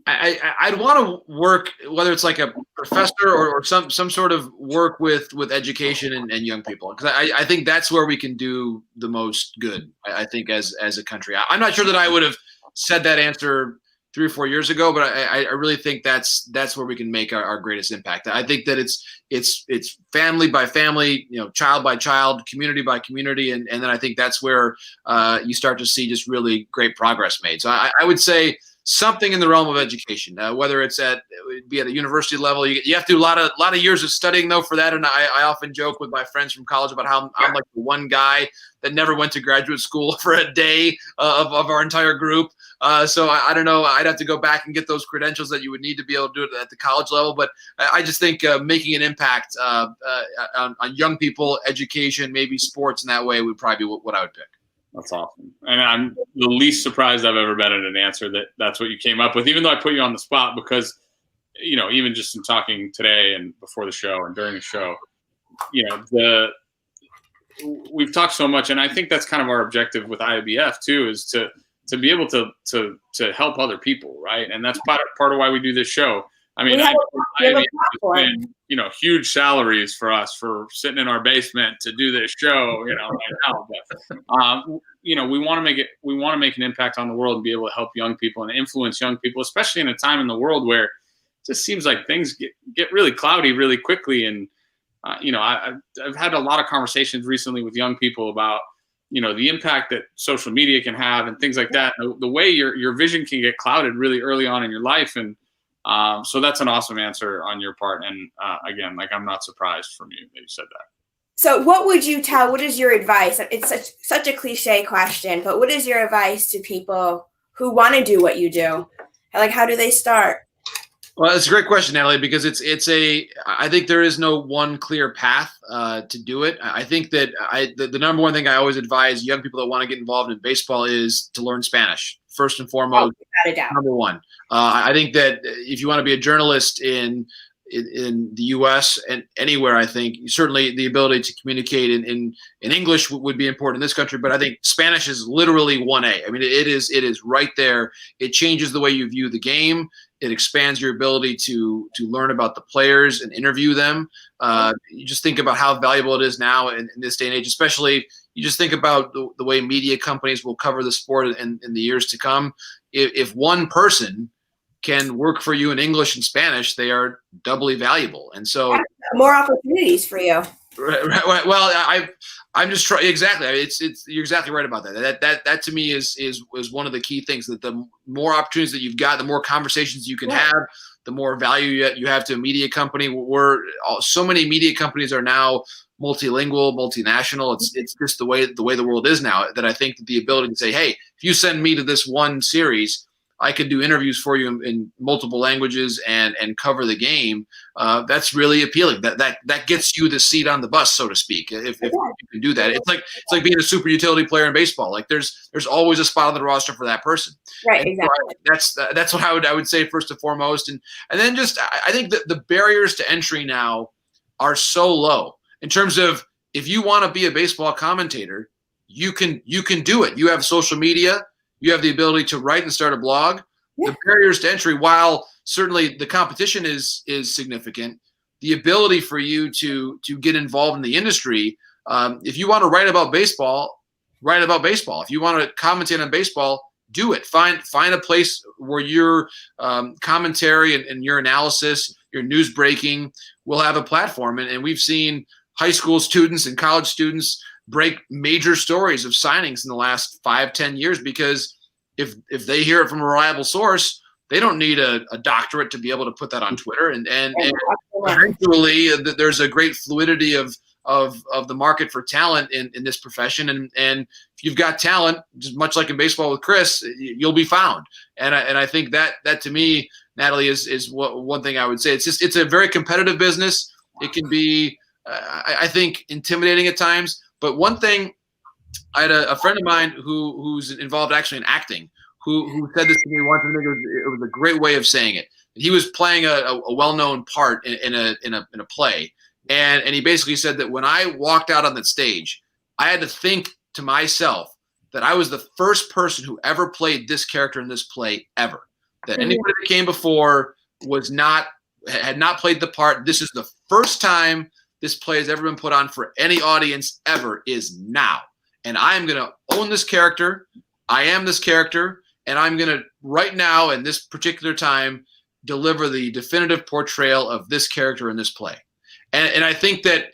I'd want to work, whether it's like a professor or some sort of work with education and young people, because I think that's where we can do the most good. I think as a country. I'm not sure that I would have said that answer 3 or 4 years ago, but I really think that's where we can make our greatest impact. I think that it's family by family, child by child, community by community, and then I think that's where you start to see just really great progress made. So I would say something in the realm of education, whether it's be at a university level. You have to do a lot of years of studying though for that. And I often joke with my friends from college about how I'm like the one guy that never went to graduate school for a day of our entire group. So I don't know. I'd have to go back and get those credentials that you would need to be able to do it at the college level. But I just think making an impact on young people, education, maybe sports in that way would probably be what I would pick. That's awesome. And I'm the least surprised I've ever been at an answer that's what you came up with, even though I put you on the spot, because, even just in talking today and before the show and during the show, we've talked so much. And I think that's kind of our objective with IABF too, is to be able to help other people. Right. And that's part of why we do this show. I mean, IABF has been, huge salaries for us for sitting in our basement to do this show, right now. But, we want to make an impact on the world and be able to help young people and influence young people, especially in a time in the world where it just seems like things get really cloudy really quickly. And, I've had a lot of conversations recently with young people about, the impact that social media can have and things like that. The way your vision can get clouded really early on in your life. And, so that's an awesome answer on your part. And again, I'm not surprised from you that you said that. So what would you tell, what is your advice? It's such a cliche question, but what is your advice to people who want to do what you do? Like, how do they start? Well, it's a great question, Natalie, because I think there is no one clear path to do it. I think that the number one thing I always advise young people that want to get involved in baseball is to learn Spanish, first and foremost. Without a doubt. Number one. I think that if you want to be a journalist in the U.S. and anywhere, I think certainly the ability to communicate in English would be important in this country. But I think Spanish is literally 1A. I mean, it is right there. It changes the way you view the game. It expands your ability to learn about the players and interview them. You just think about how valuable it is now in this day and age, especially you just think about the way media companies will cover the sport in the years to come. If one person can work for you in English and Spanish, they are doubly valuable. And so more opportunities for you. Right. Well, I'm just trying. Exactly. You're exactly right about that. That to me is one of the key things, that the more opportunities that you've got, the more conversations you can have, the more value you have to a media company. So many media companies are now multilingual, multinational. It's just the way the world is now, that I think that the ability to say, hey, if you send me to this one series, I could do interviews for you in multiple languages and cover the game. That's really appealing. That gets you the seat on the bus, so to speak. If you can do that, it's like being a super utility player in baseball. Like there's always a spot on the roster for that person. Right. Exactly. So that's what I would say first and foremost, and then just I think that the barriers to entry now are so low in terms of, if you want to be a baseball commentator, you can do it. You have social media. You have the ability to write and start a blog. Yeah. The barriers to entry, while certainly the competition is significant, the ability for you to get involved in the industry, if you want to write about baseball, write about baseball. If you want to commentate on baseball, do it. Find a place where your commentary and your analysis, your news breaking will have a platform. And we've seen high school students and college students break major stories of signings in the last 5-10 years, because if they hear it from a reliable source, they don't need a doctorate to be able to put that on Twitter. And eventually there's a great fluidity of the market for talent in this profession. And if you've got talent, just much like in baseball with Chris, you'll be found. And I think that to me, Natalie, is one thing I would say. It's a very competitive business. It can be, I think, intimidating at times. But one thing, I had a friend of mine who's involved actually in acting, who said this to me once. I think it was a great way of saying it. He was playing a well-known part in a play, and he basically said that when I walked out on that stage, I had to think to myself that I was the first person who ever played this character in this play ever. That anybody that came before had not played the part. This is the first time this play has ever been put on for any audience ever, is now. And I'm going to own this character. I am this character. And I'm going to, right now, in this particular time, deliver the definitive portrayal of this character in this play. And I think that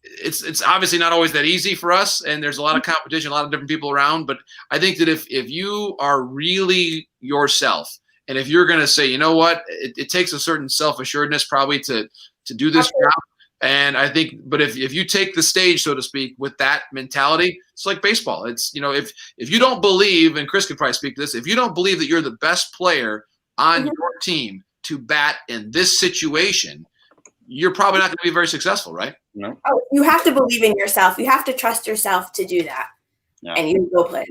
it's obviously not always that easy for us. And there's a lot of competition, a lot of different people around. But I think that if you are really yourself, and if you're going to say, you know what, it takes a certain self-assuredness probably to do this job. And I think, but if you take the stage, so to speak, with that mentality, it's like baseball. It's, if you don't believe, and Chris could probably speak to this, if you don't believe that you're the best player on your team to bat in this situation, you're probably not going to be very successful, right? No. Oh, you have to believe in yourself. You have to trust yourself to do that. Yeah. And you will play.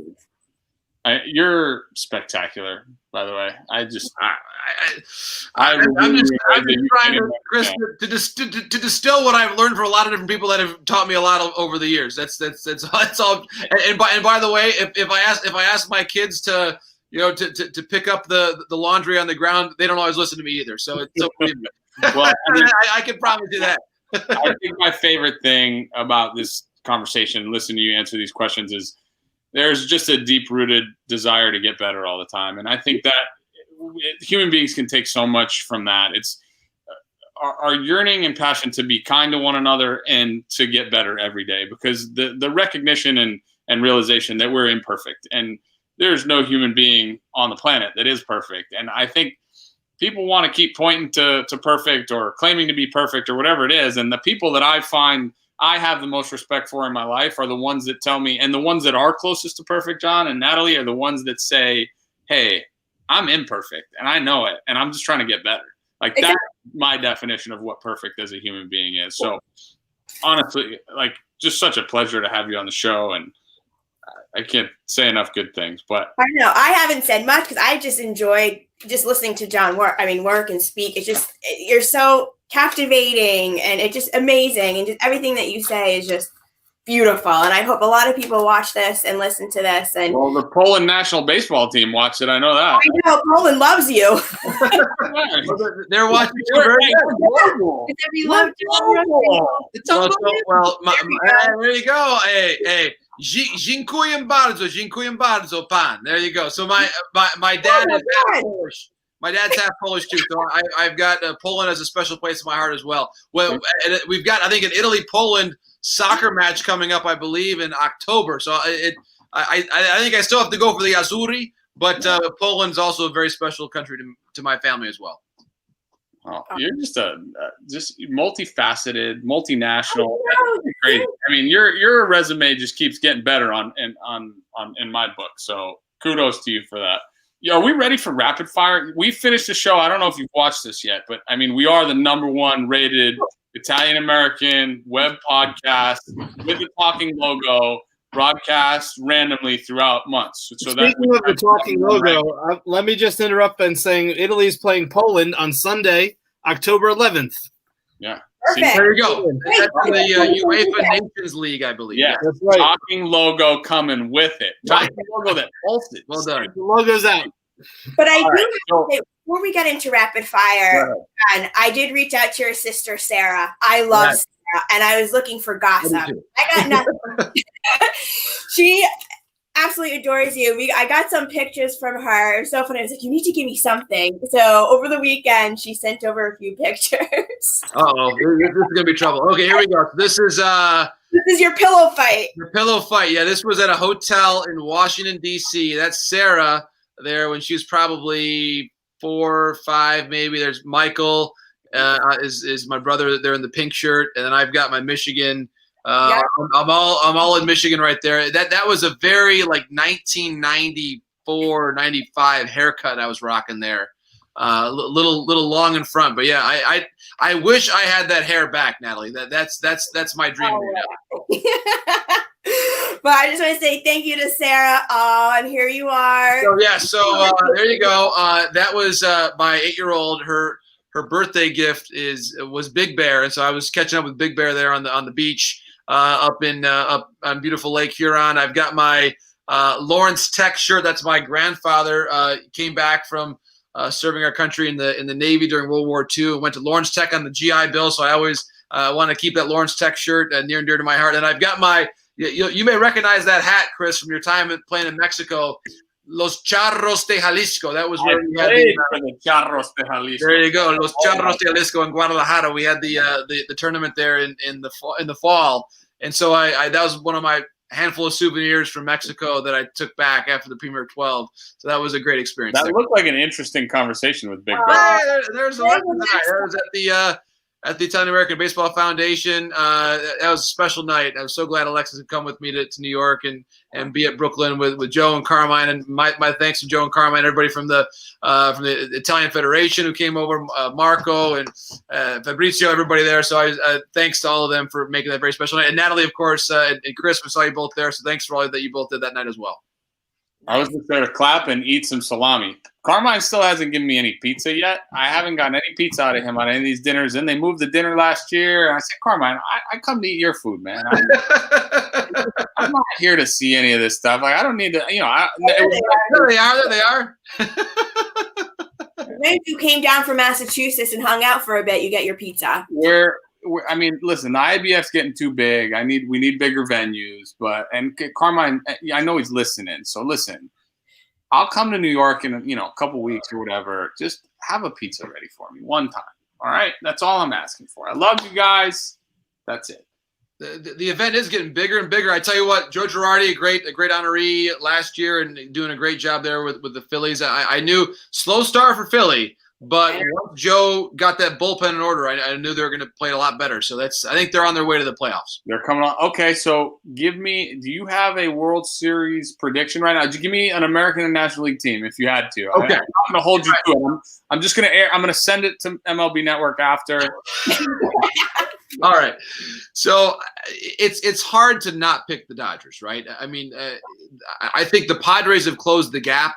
You're spectacular, by the way. I'm just trying to, Chris, to distill what I've learned from a lot of different people that have taught me a lot over the years. That's all. And by the way, if I ask my kids to pick up the laundry on the ground, they don't always listen to me either. So well, I can promise you that. I think my favorite thing about this conversation, listening to you answer these questions, is there's just a deep-rooted desire to get better all the time. And I think that human beings can take so much from that. It's our yearning and passion to be kind to one another and to get better every day, because the recognition and realization that we're imperfect, and there's no human being on the planet that is perfect. And I think people want to keep pointing to perfect or claiming to be perfect or whatever it is. And the people that I find I have the most respect for in my life are the ones that tell me, and the ones that are closest to perfect, John and Natalie, are the ones that say, hey, I'm imperfect and I know it, and I'm just trying to get better. Like, that's my definition of what perfect as a human being is. So honestly, like, just such a pleasure to have you on the show, and I can't say enough good things. But I know I haven't said much because I just enjoyed just listening to John work and speak. It's just, you're so captivating, and it's just amazing, and just everything that you say is just beautiful. And I hope a lot of people watch this and listen to this. And well, the Poland national baseball team watched it. I know that. I know Poland loves you. They're watching you very good. It's well, there you go. Hey. Dziękuję bardzo, pan. There you go. So my dad is half Polish. My dad's half Polish too, so I've got Poland as a special place in my heart as well. Well, and we've got, I think, in Italy, Poland, soccer match coming up, I believe, in October. So I think I still have to go for the Azzurri, but Poland's also a very special country to my family as well. Oh, you're just multifaceted, multinational. Crazy. I mean, your resume just keeps getting better in my book. So kudos to you for that. Are we ready for rapid fire? We finished the show. I don't know if you've watched this yet, but I mean, we are the #1 rated Italian American web podcast with the talking logo, broadcast randomly throughout months. So speaking of the talking logo, let me just interrupt by saying Italy's playing Poland on Sunday, October 11th. Yeah. There you go. That's the UEFA Nations League, I believe. Yeah, that's right. Talking logo coming with it. Talking logo that pulses. Well done. The logo's out. But I do have to say, before we get into rapid fire, and I did reach out to your sister, Sarah. I love Sarah, and I was looking for gossip. I got nothing. She absolutely adores you. I got some pictures from her. It was so funny. I was like, you need to give me something. So over the weekend, she sent over a few pictures. Oh, this is gonna be trouble. Okay, here we go. This is your pillow fight. Your pillow fight. Yeah, this was at a hotel in Washington, D.C. That's Sarah there when she was probably 4 or 5, maybe. There's Michael, is my brother there in the pink shirt, and then I've got my Michigan. I'm all in Michigan right there. That was a very like 1994, 95 haircut I was rocking there. Little long in front, but yeah, I wish I had that hair back, Natalie. That's my dream. But I just want to say thank you to Sarah. And here you are. So there you go. That was my 8-year-old. Her birthday gift was Big Bear, and so I was catching up with Big Bear there on the beach up on beautiful Lake Huron. I've got my Lawrence Tech shirt. That's my grandfather. Came back from serving our country in the Navy during World War II. Went to Lawrence Tech on the GI Bill, so I always want to keep that Lawrence Tech shirt near and dear to my heart. And I've got my you may recognize that hat, Chris, from your time playing in Mexico. Los Charros de Jalisco. That was where we had the Charros de Jalisco. There you go, Los Charros de Jalisco in Guadalajara. We had the tournament there in the fall, and so I that was one of my handful of souvenirs from Mexico that I took back after the Premier 12. So that was a great experience. That looked like an interesting conversation with Big Bear. There's a lot of that. That was at the Italian American Baseball Foundation. That was a special night. I was so glad Alexis had come with me to New York and be at Brooklyn with Joe and Carmine. And my thanks to Joe and Carmine, everybody from the Italian Federation who came over, Marco and Fabrizio, everybody there. So thanks to all of them for making that very special night. And Natalie, of course, and Chris, we saw you both there. So thanks for all that you both did that night as well. I was just there to clap and eat some salami. Carmine still hasn't given me any pizza yet. I haven't gotten any pizza out of him on any of these dinners. And they moved the dinner last year. And I said, Carmine, I come to eat your food, man. I'm not here to see any of this stuff. Like, I don't need to, There they are. Maybe if you came down from Massachusetts and hung out for a bit, you get your pizza. Listen, the IBF's getting too big. We need bigger venues, and Carmine, I know he's listening. So listen, I'll come to New York in a couple weeks or whatever. Just have a pizza ready for me one time. All right, that's all I'm asking for. I love you guys. That's it. The event is getting bigger and bigger. I tell you what, Joe Girardi, a great honoree last year and doing a great job there with the Phillies. I knew slow start for Philly. But once Joe got that bullpen in order, I knew they were going to play a lot better. So I think they're on their way to the playoffs. They're coming on. Okay, so do you have a World Series prediction right now? Give me an American and National League team if you had to. Okay. I'm not going to hold you to it. I'm just going to I'm going to send it to MLB Network after. All right. So it's hard to not pick the Dodgers, right? I mean, I think the Padres have closed the gap.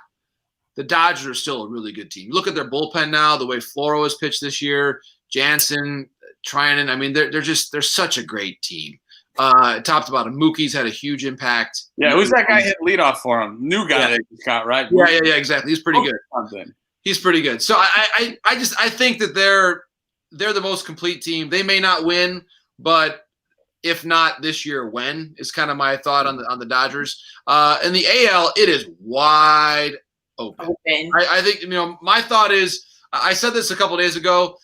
The Dodgers are still a really good team. You look at their bullpen now, the way Floro has pitched this year, Jansen, Trinan. I mean, they're such a great team. Top to bottom, Mookie's had a huge impact. Yeah, who's that guy hit leadoff for him? New guy that he's got, right? Yeah, exactly. He's pretty good. He's pretty good. So I think that they're the most complete team. They may not win, but if not this year, when is kind of my thought on the Dodgers. In the AL, it is wide open. I think my thought is, I said this a couple of days ago.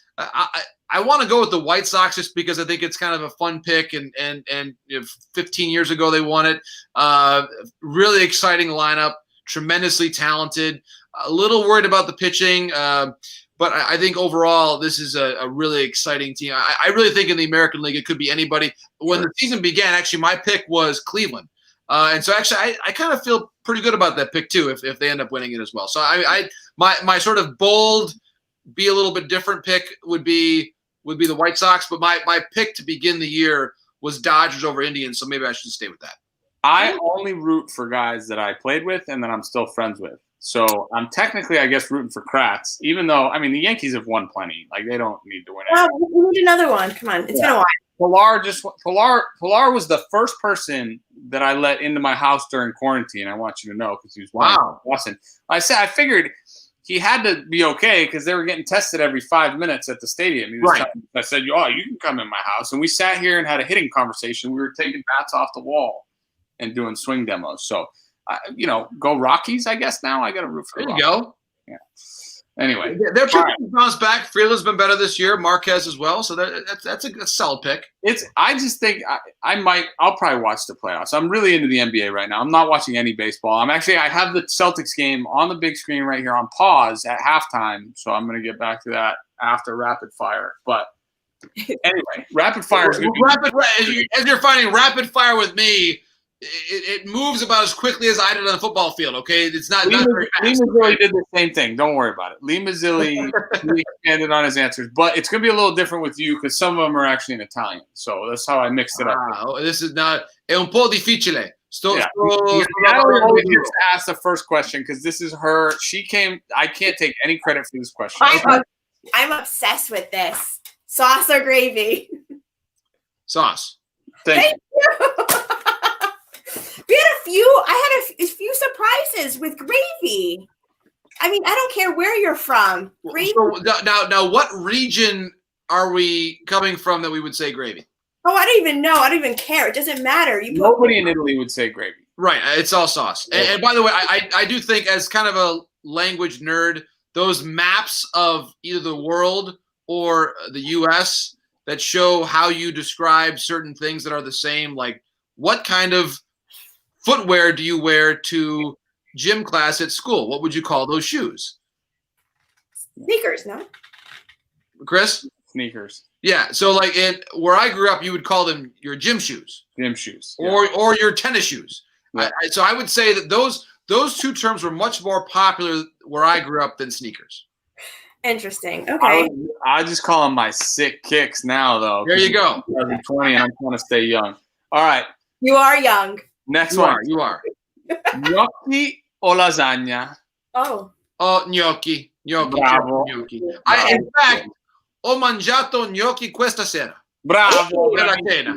I want to go with the White Sox just because I think it's kind of a fun pick, and 15 years ago they won it. Really exciting lineup, tremendously talented. A little worried about the pitching, but I think overall this is a really exciting team. I really think in the American League it could be anybody. When the season began, actually my pick was Cleveland, and so actually I kind of feel pretty good about that pick too if they end up winning it as well. So my sort of bold, be a little bit different pick would be the White Sox, but my pick to begin the year was Dodgers over Indians, so maybe I should stay with that. I only root for guys that I played with and that I'm still friends with. So I'm technically, I guess, rooting for Kratz, even though, I mean, the Yankees have won plenty. Like, they don't need to win Well, we need another one. Come on. It's been a while. Pilar was the first person that I let into my house during quarantine. I want you to know, because he was Boston. I figured he had to be okay because they were getting tested every 5 minutes at the stadium. I said, "Oh, you can come in my house," and we sat here and had a hitting conversation. We were taking bats off the wall and doing swing demos. So, go Rockies. I guess now I got to root for. There you go. Yeah. Anyway, their pitching bounced back. Freeland's been better this year. Marquez as well. So that's a solid pick. I just think I'll probably watch the playoffs. I'm really into the NBA right now. I'm not watching any baseball. I have the Celtics game on the big screen right here on pause at halftime. So I'm going to get back to that after rapid fire. But anyway, rapid fire is as you're finding rapid fire with me. It moves about as quickly as I did on the football field, okay? It's not very fast. Lee Mazzilli did the same thing. Don't worry about it. Lee Mazzilli expanded on his answers. But it's going to be a little different with you because some of them are actually in Italian. So that's how I mixed it up. This is not – è un po' difficile. Natalie gets to ask the first question because this is her. She came – I can't take any credit for this question. I'm obsessed with this. Sauce or gravy? Sauce. Thank you. I had a few surprises with gravy. I mean, I don't care where you're from. Gravy. So now, what region are we coming from that we would say gravy? Oh, I don't even know. I don't even care. It doesn't matter. Nobody in Italy would say gravy. Right. It's all sauce. And by the way, I do think, as kind of a language nerd, those maps of either the world or the U.S. that show how you describe certain things that are the same, like what kind of footwear do you wear to gym class at school? What would you call those shoes? Sneakers, no? Chris? Sneakers. Yeah. So like where I grew up, you would call them your gym shoes. Gym shoes. Or your tennis shoes. Yeah. So I would say that those two terms were much more popular where I grew up than sneakers. Interesting. Okay. I just call them my sick kicks now, though. There you go. 2020, and I'm trying to stay young. All right. You are young. Next you one. Are, you are. Gnocchi o lasagna? Oh. Oh, gnocchi. Bravo. Gnocchi. In fact, ho mangiato gnocchi questa sera. Bravo. Per la cena.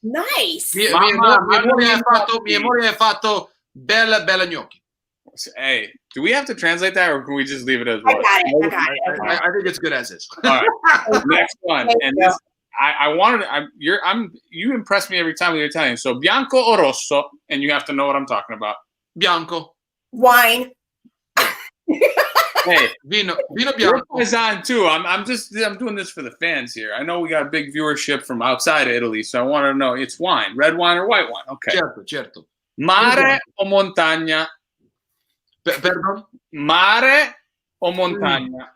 Nice. Mia moglie ha fatto bella gnocchi. Hey, do we have to translate that, or can we just leave it as well? I got it. I think it's good as is. All right. Next one. And this, you impress me every time with your Italian. So bianco o rosso, and you have to know what I'm talking about. Bianco. Wine. Hey, vino bianco. Is on too. I'm doing this for the fans here. I know we got a big viewership from outside of Italy, so I want to know it's wine, red wine or white wine. Okay. Certo. Mare o montagna? Perdon? Mare o montagna?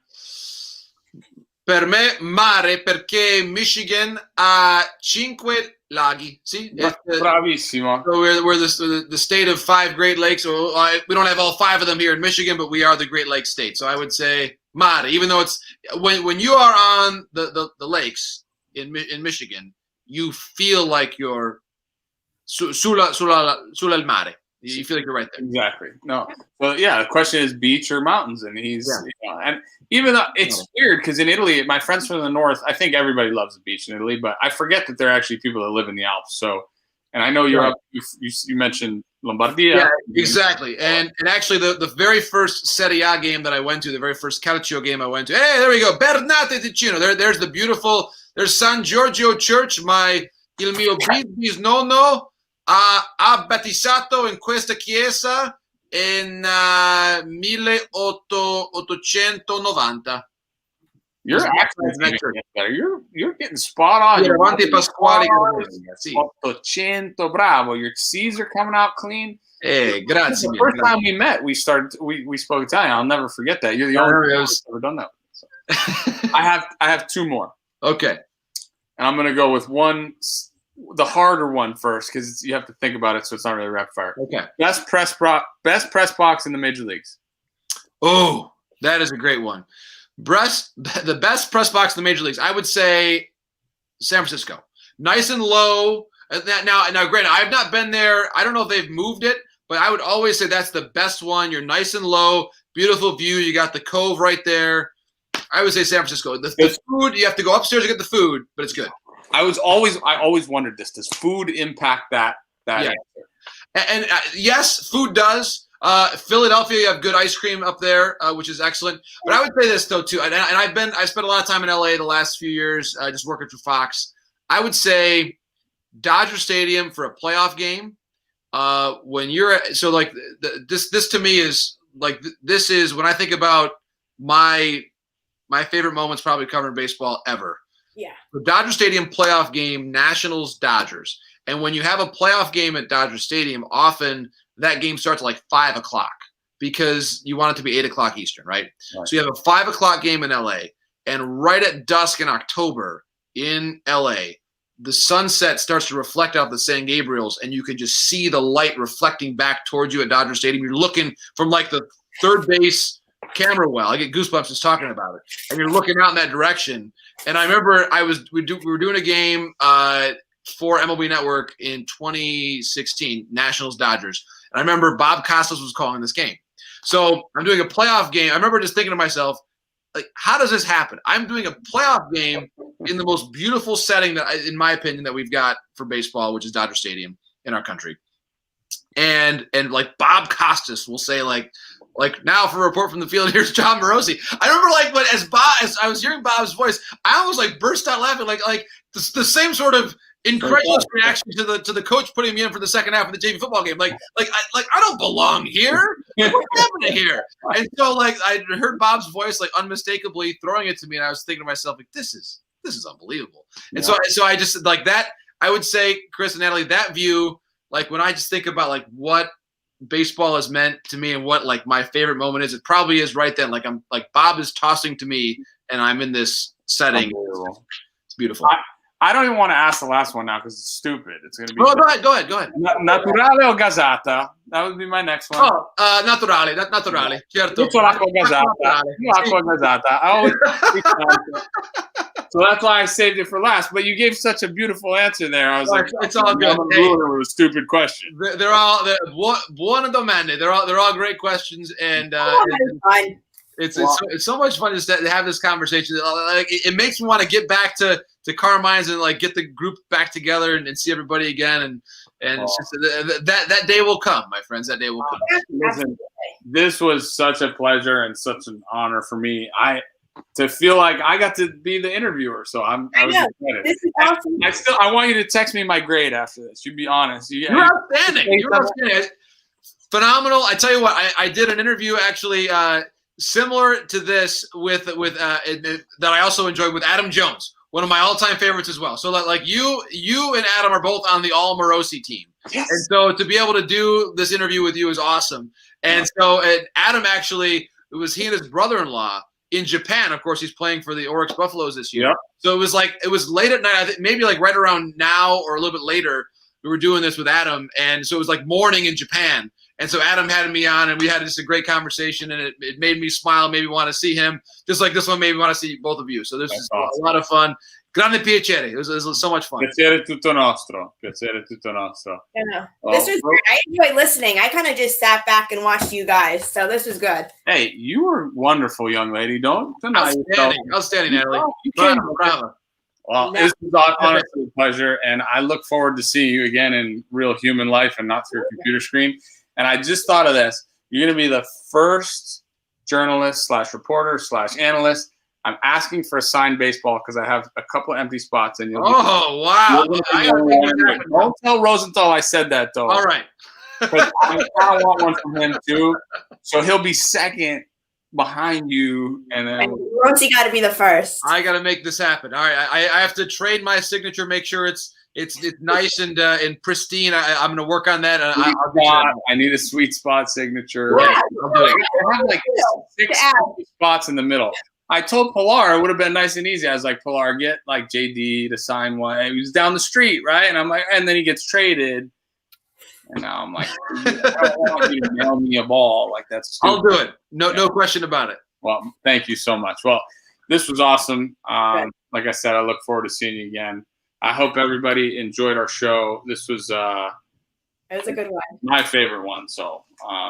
Per me mare, perché Michigan ha 5 laghi. See? Bravissimo. So we're the state of 5 Great Lakes. So we don't have all 5 of them here in Michigan, but we are the Great Lakes state. So I would say mare, even though it's when you are on the lakes in Michigan, you feel like you're sulla il mare. You feel like you're right there. Exactly. No. Well, yeah. The question is beach or mountains, and he's and even though it's weird because in Italy, my friends from the north, I think everybody loves the beach in Italy, but I forget that there are actually people that live in the Alps. So, and I know you're up. You mentioned Lombardia. Yeah, exactly. And actually, the very first Serie A game that I went to, the very first Calcio game I went to. Hey, there we go, Bernate Ticino. There's the beautiful. There's San Giorgio Church. Il mio bisnonno ha battezzato in questa chiesa in 1890. Your accent's getting better. You're getting spot on. Yeah, Avanti Pasquale. Sì. 800, bravo. Your C's are coming out clean. Hey, grazie. The first time we met, we spoke Italian. I'll never forget that. You're the only person who's ever done that. So. I have two more. Okay. And I'm gonna go with the harder one first, because you have to think about it, so it's not really rapid fire. Okay. Best press box in the major leagues. Oh, that is a great one. The best press box in the major leagues, I would say San Francisco. Nice and low. Now, granted, I've not been there. I don't know if they've moved it, but I would always say that's the best one. You're nice and low, beautiful view. You got the cove right there. I would say San Francisco. The food, you have to go upstairs to get the food, but it's good. I always wondered this. Does food impact that yeah. And yes, food does. Philadelphia, you have good ice cream up there, which is excellent. But I would say this though too, and I spent a lot of time in LA the last few years, just working for Fox. I would say Dodger Stadium for a playoff game. When you're this to me is like this is when I think about my favorite moments probably covering baseball ever. Yeah. The Dodger Stadium playoff game, Nationals Dodgers, and when you have a playoff game at Dodger Stadium, often that game starts at like 5 o'clock because you want it to be 8 o'clock Eastern, right? So you have a 5 o'clock game in LA, and right at dusk in October in LA, the sunset starts to reflect out the San Gabriels, and you can just see the light reflecting back towards you at Dodger Stadium. You're looking from like the third base camera well. I get goosebumps just talking about it. And you're looking out in that direction. And I remember we were doing a game for MLB Network in 2016, Nationals Dodgers. And I remember Bob Costas was calling this game. So I'm doing a playoff game. I remember just thinking to myself, like, how does this happen? I'm doing a playoff game in the most beautiful setting that, in my opinion, that we've got for baseball, which is Dodger Stadium in our country. And like Bob Costas will say like now for a report from the field, here's John Morosi. I remember like as I was hearing Bob's voice, I almost like burst out laughing like the same sort of incredulous reaction to the coach putting me in for the second half of the JV football game. I don't belong here. What's happening here? And so like I heard Bob's voice like unmistakably throwing it to me, and I was thinking to myself like this is unbelievable. And so I just like that. I would say, Chris and Natalie, that view, like when I just think about like what baseball has meant to me and what like my favorite moment is, it probably is right then. Like I'm like Bob is tossing to me, and I'm in this setting. It's beautiful. I don't even want to ask the last one now because it's stupid. It's going to be. Oh, go ahead. Naturale o gasata? That would be my next one. Oh, naturale. Certo. Tutto l'acqua gasata. L'acqua gasata. So that's why I saved it for last. But you gave such a beautiful answer there. I was like, it's all good. It was a stupid question. They're all buona domande. They're all great questions, and it's so much fun just to have this conversation. Like it makes me want to get back to Carmine's and like get the group back together and see everybody again. And it's just, that day will come, my friends. That day will come. Listen, this was such a pleasure and such an honor for me. To feel like I got to be the interviewer, so I was excited. This is awesome. I want you to text me my grade after this. You be honest. You're outstanding. You're outstanding. Phenomenal. I tell you what, I did an interview actually similar to this with that I also enjoyed with Adam Jones, one of my all-time favorites as well. So like you and Adam are both on the All Morosi team. Yes. And so to be able to do this interview with you is awesome. And so Adam actually, it was he and his brother-in-law in Japan. Of course, he's playing for the Oryx Buffaloes this year. Yep. So it was late at night. I think maybe like right around now or a little bit later, we were doing this with Adam. And so it was like morning in Japan. And so Adam had me on, and we had just a great conversation, and it made me smile, made me want to see him, just like this one made me want to see both of you. So this is awesome. A lot of fun. Grande piacere. It was so much fun. Piacere tutto nostro. Yeah. This was great. I enjoyed listening. I kind of just sat back and watched you guys, so this was good. Hey, you were wonderful, young lady. Don't deny yourself. Outstanding, Natalie. Bravo. Well, this was honestly a pleasure, and I look forward to seeing you again in real human life and not through a computer screen. And I just thought of this. You're going to be the first journalist / reporter / analyst. I'm asking for a signed baseball because I have a couple of empty spots. And wow. Don't tell Rosenthal I said that, though. All right. But I kind of want one from him, too. So he'll be second behind you, and then Rosie got to be the first. I got to make this happen. All right, I have to trade my signature, make sure it's nice and pristine. I'm going to work on that. I need a sweet spot signature. Yeah, I'll do it. I have like 6 spots in the middle. I told Pilar it would have been nice and easy. I was like, Pilar, get like JD to sign one. He was down the street, right? And I'm like, and then he gets traded. And now I'm like, I don't want you to mail me a ball. Like, that's stupid. I'll do it. No question about it. Well, thank you so much. Well, this was awesome. Like I said, I look forward to seeing you again. I hope everybody enjoyed our show. This was it was a good one. My favorite one. So,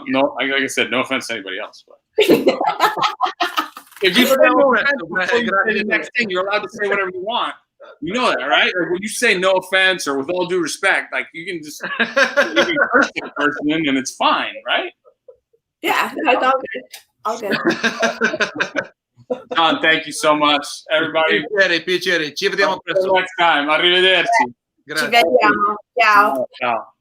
no, like I said, no offense to anybody else, but if you say no offense before you say the next thing, you're allowed to say whatever you want. You know that, right? Like when you say no offense or with all due respect, like you can just you can curse the person and it's fine, right? Yeah, it's all good. All good. John, thank you so much, everybody. Piacere. Ci vediamo Until next time. Arrivederci. Ci vediamo. Ciao. Ciao.